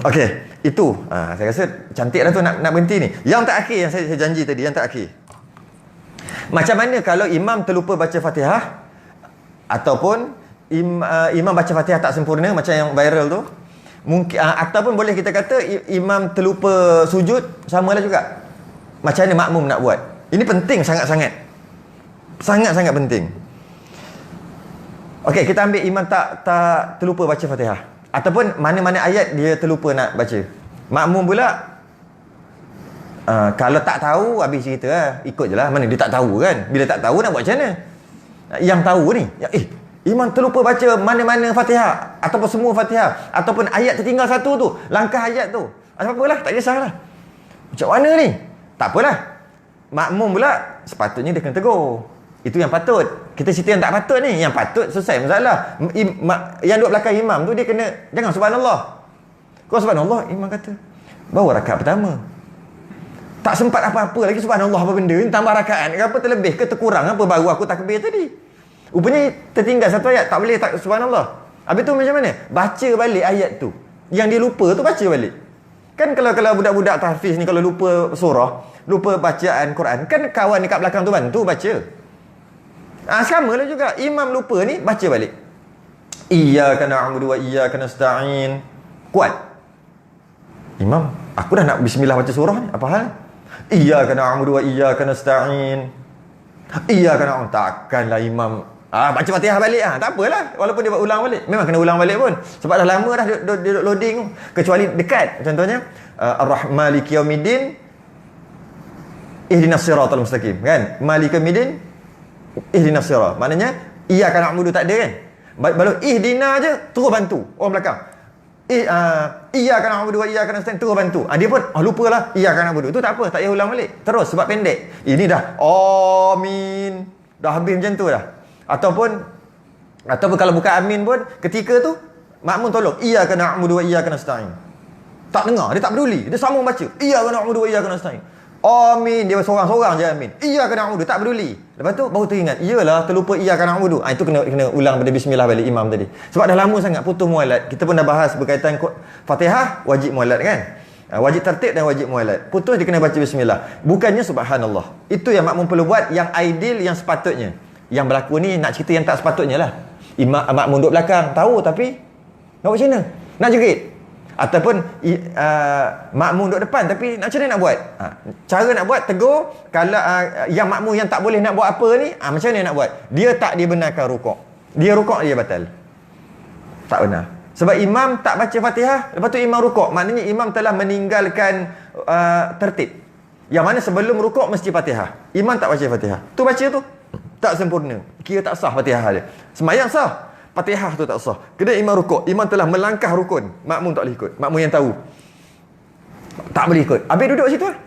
Okey, itu. Saya rasa cantik dah tu nak berhenti ni. Yang terakhir yang saya janji tadi, yang terakhir. Macam mana kalau imam terlupa baca Fatihah ataupun imam baca Fatihah tak sempurna macam yang viral tu? Mungkin ataupun boleh kita kata imam terlupa sujud, samalah juga. Macam mana makmum nak buat? Ini penting sangat-sangat. Sangat-sangat penting. Okey, kita ambil imam tak terlupa baca Fatihah. Ataupun mana-mana ayat dia terlupa nak baca. Makmum pula kalau tak tahu habis cerita lah. Ikut je lah. Mana dia tak tahu kan. Bila tak tahu nak buat macam mana. Yang tahu ni imam terlupa baca mana-mana Fatihah ataupun semua Fatihah ataupun ayat tertinggal satu tu, langkah ayat tu. Apalah, tak kisahlah. Macam mana ni? Tak apalah. Makmum pula sepatutnya dia kena tegur. Itu yang patut. Kita cerita yang tak patut ni. Yang patut selesai masalah. Yang duduk belakang imam tu dia kena jangan subhanallah. Kau subhanallah, imam kata baru rakaat pertama. Tak sempat apa-apa lagi subhanallah apa benda ni, tambah rakaat apa terlebih ke terkurang apa baru aku takbir tadi. Rupanya tertinggal satu ayat, tak boleh tak subhanallah. Habis tu macam mana? Baca balik ayat tu. Yang dia lupa tu baca balik. Kan kalau budak-budak tahfiz ni kalau lupa surah, lupa bacaan Quran, kan kawan dekat belakang tu bantu baca. Sama lah juga. Imam lupa ni, baca balik. Iyyaka na'budu wa iyyaka nasta'in. Kuat. Imam, aku dah nak bismillah baca surah ni. Apa hal? Iyyaka na'budu wa iyyaka nasta'in. Iyyaka na'budu. Takkanlah imam baca Fatihah balik. Tak apalah. Walaupun dia buat ulang balik. Memang kena ulang balik pun. Sebab dah lama dah dia loading. Kecuali dekat. Contohnya, Ar-Rahman Maliki Yaumiddin. Ihdinas siratal mustaqim. Kan? Maliki Yaumiddin. Ihdinas sirat. Maknanya Iyyaka na'budu tak ada kan. Baru ihdina je terus bantu orang belakang. Iyyaka na'budu wa iyyaka nasta'in terus bantu. Dia pun lupalah iyyaka na'budu. Itu tak apa, tak payah ulang balik. Terus sebab pendek. Ini dah amin. Dah habis macam tu dah. Ataupun kalau bukan amin pun ketika tu makmum tolong iyyaka na'budu wa iyyaka nasta'in. Tak dengar, dia tak peduli. Dia sambung baca. Iyyaka na'budu wa iyyaka nasta'in. Amin, dia seorang-seorang je amin. Iyyaka na'budu, tak peduli. Lepas tu baru teringat, iyalah terlupa iyyaka na'budu. Itu kena ulang pada bismillah balik imam tadi. Sebab dah lama sangat putus mualat. Kita pun dah bahas berkaitan Fatihah wajib mualat kan. Wajib tertib dan wajib mualat. Putus dia kena baca bismillah. Bukannya subhanallah. Itu yang makmum perlu buat, yang ideal, yang sepatutnya. Yang berlaku ni nak cerita yang tak sepatutnya lah. Makmum duduk belakang tahu tapi nak buat macam mana? Nak jerit. Ataupun makmum duduk depan tapi macam mana nak buat? Cara nak buat tegur. Kalau yang makmum yang tak boleh nak buat apa ni, macam mana nak buat? Dia tak dibenarkan rukuk. Dia rukuk dia batal. Tak benar. Sebab imam tak baca Fatihah, lepas tu imam rukuk, maknanya imam telah meninggalkan tertib. Yang mana sebelum rukuk mesti Fatihah. Imam tak baca Fatihah. Tu baca tu tak sempurna. Kira tak sah Fatihah dia. Sembahyang sah, Fatihah tu tak sah. Kena imam rukuk. Imam telah melangkah rukun. Makmum tak boleh ikut. Makmum yang tahu tak boleh ikut. Habis duduk situ lah.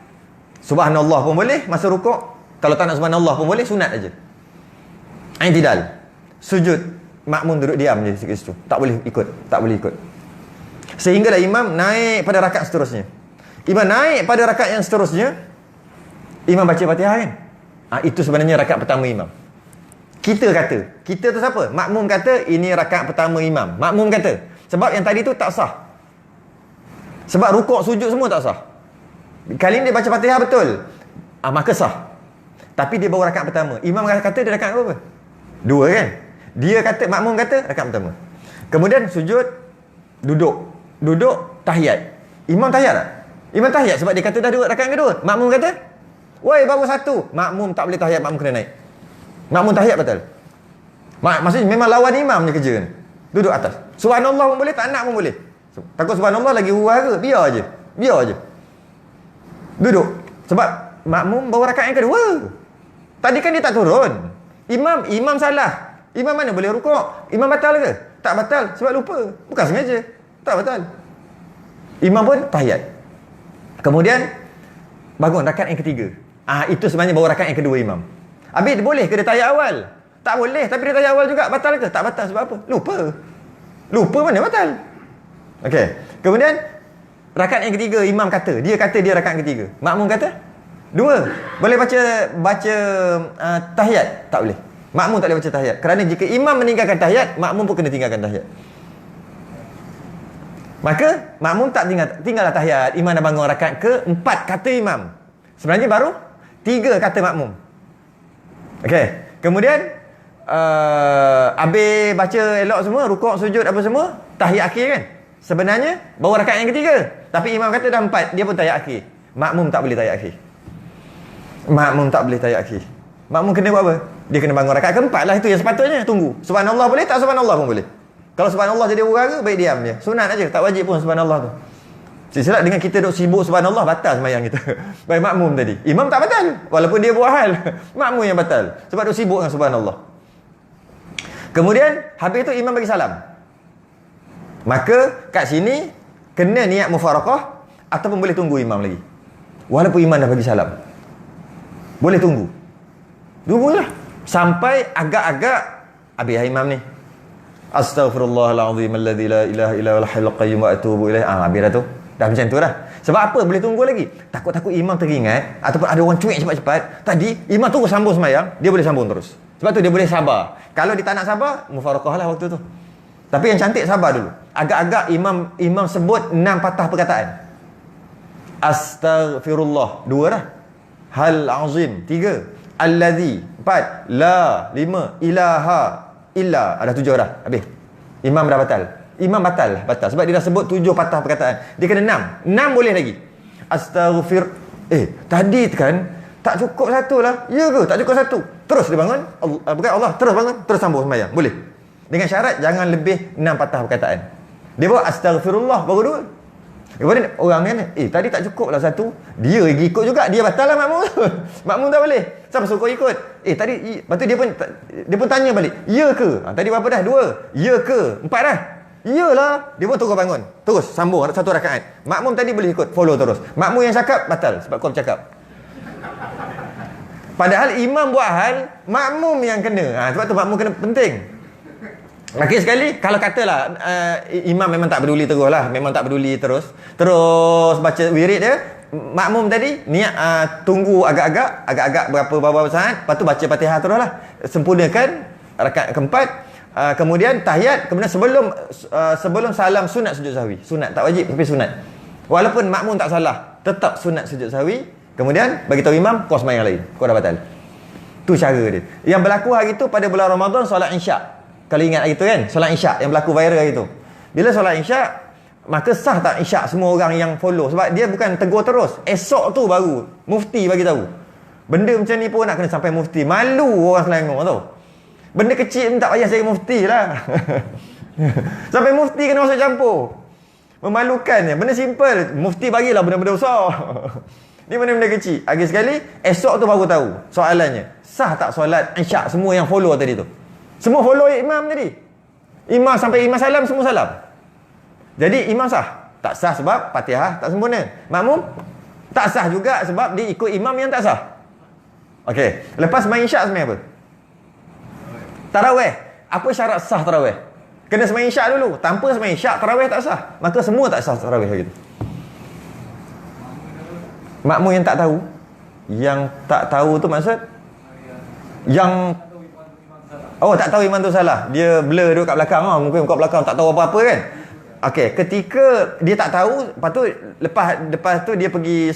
Subhanallah pun boleh masa rukuk. Kalau tak nak subhanallah pun boleh, sunat aja. I'tidal. Sujud, makmum duduk diam je dekat situ. Tak boleh ikut. Tak boleh ikut. Sehinggalah imam naik pada rakaat seterusnya. Imam naik pada rakaat yang seterusnya, imam baca Fatihah kan. Itu sebenarnya rakaat pertama imam. Kita kata, kita tu siapa? Makmum kata ini rakaat pertama imam. Makmum kata. Sebab yang tadi tu tak sah. Sebab rukuk sujud semua tak sah. Kali ni dia baca Fatihah betul. Maka sah. Tapi dia baru rakaat pertama. Imam kata dia rakaat berapa? 2 kan? Dia kata, makmum kata rakaat pertama. Kemudian sujud, duduk tahiyat. Imam tahiyat tak? Imam tahiyat sebab dia kata dah 2 rakaat kedua. Makmum kata, woi baru 1. Makmum tak boleh tahiyat, makmum kena naik. Makmum tahiyat batal. Maksudnya memang lawan imam je kerja ni. Duduk atas. Subhanallah pun boleh, tak nak pun boleh. Takut subhanallah lagi hura ke? Biar je. Duduk. Sebab makmum bawa rakaat yang kedua. Tadi kan dia tak turun. Imam salah. Imam mana boleh rukuk? Imam batal ke? Tak batal sebab lupa. Bukan sengaja. Tak batal. Imam pun tahiyat. Kemudian bangun rakaat yang ketiga. Itu sebenarnya bawa rakaat yang kedua imam. Habis boleh ke dia tahiyat awal? Tak boleh, tapi dia tahiyat awal juga. Batal ke? Tak batal sebab apa? Lupa mana batal? Okey. Kemudian rakaat yang ketiga imam kata, dia rakaat ketiga. Makmum kata 2. Boleh baca tahiyat? Tak boleh. Makmum tak boleh baca tahiyat. Kerana jika imam meninggalkan tahiyat, makmum pun kena tinggalkan tahiyat. Maka makmum tak tinggallah tahiyat. Imam dah bangun rakaat ke-4 kata imam. Sebenarnya baru 3 kata makmum. Okey. Kemudian habis baca elok semua, rukuk, sujud apa semua, tahiyat akhir kan. Sebenarnya baru rakaat yang ketiga. Tapi imam kata dah 4, dia pun tahiyat akhir. Makmum tak boleh tahiyat akhir. Makmum kena buat apa? Dia kena bangun rakaat ke-4 lah, itu yang sepatutnya. Tunggu. Subhanallah boleh, tak subhanallah pun boleh. Kalau subhanallah jadi hura ke, baik diam je. Sunat aja, tak wajib pun subhanallah tu. Silap dengan kita duk sibuk subhanallah, batal sembahyang kita. Baik makmum tadi. Imam tak batal. Walaupun dia buat hal. Makmum yang batal. Sebab duk sibuk dengan subhanallah. Kemudian, habis itu imam bagi salam. Maka, kat sini, kena niat mufaraqah ataupun boleh tunggu imam lagi. Walaupun imam dah bagi salam. Boleh tunggu. Tunggulah. Sampai agak-agak habis imam ni. Astaghfirullahalazim alladzi la ilaha illa huwal hayyul qayyum wa atubu ilaih. Habis dah tu. Dah macam tu dah. Sebab apa boleh tunggu lagi? Takut-takut imam teringat ataupun ada orang cuik cepat-cepat. Tadi imam tunggu sambung sembahyang, dia boleh sambung terus. Sebab tu dia boleh sabar. Kalau dia tak nak sabar, mufaraqah lah waktu tu. Tapi yang cantik sabar dulu. Agak-agak imam sebut 6 patah perkataan. Astaghfirullah 2 dah. Hal azim 3. Allazi 4. La 5. Ilaha illa ada 7 dah. Habis. Imam dah batal. Imam batal sebab dia dah sebut 7 patah perkataan. Dia kena 6 boleh lagi. Astaghfir. Tadi kan tak cukup 1 lah. Ya ke? Tak cukup 1. Terus dia bangun. Allah terus bangun, terus sambung sembahyang. Boleh. Dengan syarat jangan lebih 6 patah perkataan. Dia bawa astaghfirullah baru 2. Kemudian orang kan, tadi tak cukup lah satu. Dia pergi ikut juga, dia batal lah makmum tu. Makmum tak boleh. Siapa suruh kau ikut? Tadi, lepas tu dia pun tanya balik. Ya ke? Tadi berapa dah? 2. Ya ke? 4 dah? Iyalah. Dia pun terus bangun. Terus sambung satu rakaat. Makmum tadi boleh ikut, follow terus. Makmum yang cakap batal sebab kau bercakap. Padahal imam buat hal, makmum yang kena. Sebab tu makmum kena penting. Lagi sekali, kalau katalah imam memang tak peduli terus lah, memang tak peduli terus baca wirid dia, makmum tadi niat tunggu agak-agak beberapa saat, lepas tu baca Fatihah terus lah, sempurnakan rakaat keempat, kemudian tahiyat, kemudian sebelum salam sunat sujud sahwi, sunat tak wajib tapi sunat, walaupun makmum tak salah tetap sunat sujud sahwi, kemudian bagi tahu imam kau sembahyang lain, kau dah batal. Tu cara dia. Yang berlaku hari tu pada bulan Ramadan solat Isyak. Kalau ingat hari tu kan, solat Isyak yang berlaku viral hari tu. Bila solat Isyak, maka sah tak Isyak semua orang yang follow? Sebab dia bukan tegur terus. Esok tu baru mufti bagi tahu. Benda macam ni pun nak kena sampai mufti. Malu orang Selangor tau. Benda kecil pun tak payah saya mufti lah. Sampai mufti kena masuk campur. Memalukan je. Benda simple. Mufti bagilah benda-benda besar. Ni benda-benda kecil. Lagi sekali, esok tu baru tahu. Soalannya, sah tak solat Isyak semua yang follow tadi tu? Semua follow imam tadi. Imam sampai imam salam, semua salam. Jadi imam sah? Tak sah sebab Fatihah tak sempurna. Makmum? Tak sah juga sebab dia ikut imam yang tak sah. Okey. Lepas sembahyang Isyak sebenarnya apa? Tarawih. Apa syarat sah tarawih? Kena sembahyang Isyak dulu. Tanpa sembahyang Isyak, tarawih tak sah. Maka semua tak sah tarawih begitu. Makmum yang tak tahu? Yang tak tahu tu maksud? Yang tak tahu imam tu salah. Dia blur duduk kat belakang lah. Mungkin kat belakang tak tahu apa-apa kan. Okey, ketika dia tak tahu, lepas tu dia pergi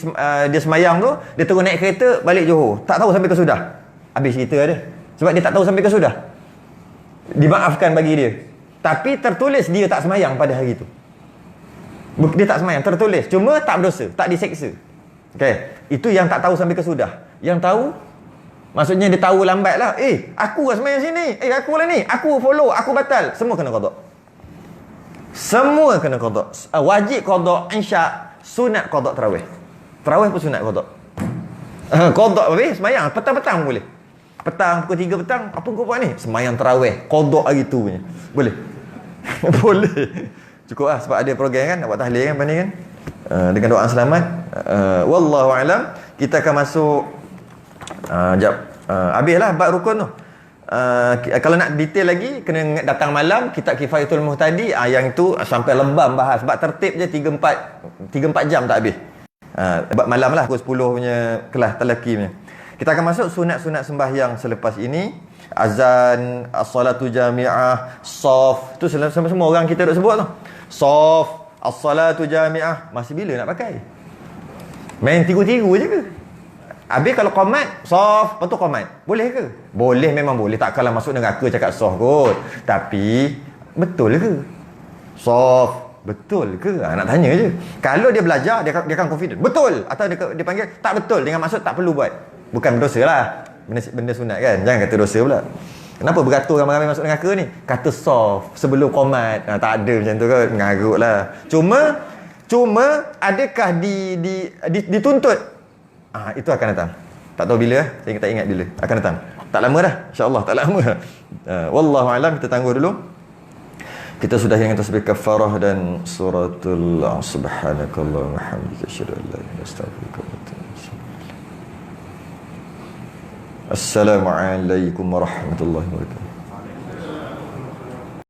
dia semayang tu, dia terus naik kereta balik Johor. Tak tahu sampai ke sudah. Habis cerita dia. Sebab dia tak tahu sampai ke sudah. Dimaafkan bagi dia. Tapi tertulis dia tak semayang pada hari tu. Dia tak semayang, tertulis. Cuma tak berdosa, tak diseksa. Okey, itu yang tak tahu sampai ke sudah. Yang tahu, maksudnya dia tahu lambat lah. Aku lah semayang sini. Aku lah ni. Aku follow. Aku batal. Semua kena qada. Semua kena qada. Wajib qada Isyak. Sunat qada tarawih. Tarawih pun sunat qada. Qada habis semayang. Petang-petang boleh. Petang, pukul 3 petang. Apa kau buat ni? Semayang tarawih. Qada hari tu punya. Boleh? Boleh. Cukup lah. Sebab ada program kan. Nak buat tahlil kan. Banding kan. Dengan doa selamat. Wallahu alam. Kita akan masuk habislah bab rukun tu. Kalau nak detail lagi kena datang malam kitab Kifayatul Muhtadi, yang itu sampai lebam bahas sebab tertib je 3-4 jam tak habis. Bab malam lah pukul 10 punya kelas talaki punya. Kita akan masuk sunat-sunat sembahyang selepas ini. Azan, as-salatu jami'ah, shaf, tu semua orang kita duk sebut tu. Shaf, as-salatu jami'ah, masih bila nak pakai? Main tiru-tiru je ke? Habis kalau qomat, soft, lepas tu qomat. Boleh ke? Boleh, memang boleh. Takkanlah masuk neraka cakap soft kot. Tapi, betul ke? Soft, betul ke? Nak tanya je. Kalau dia belajar, dia akan confident. Betul! Atau dia panggil, tak betul. Dengan maksud tak perlu buat. Bukan berdosa lah. Benda sunat kan? Jangan kata dosa pula. Kenapa beratur ramai-ramai masuk neraka ni? Kata soft, sebelum qomat. Tak ada macam tu kan? Ngarut lah. Cuma, adakah dituntut? Itu akan datang. Tak tahu bila, saya tak ingat bila. Akan datang. Tak lama dah. InsyaAllah tak lama. Wallahu alam, kita tangguh dulu. Kita sudah dengan tasbih kafarah dan suratul subhanakallah wa hamdika asyhadu an la ilaha illa anta astaghfiruka wa atubu ilaik. Assalamualaikum warahmatullahi wabarakatuh.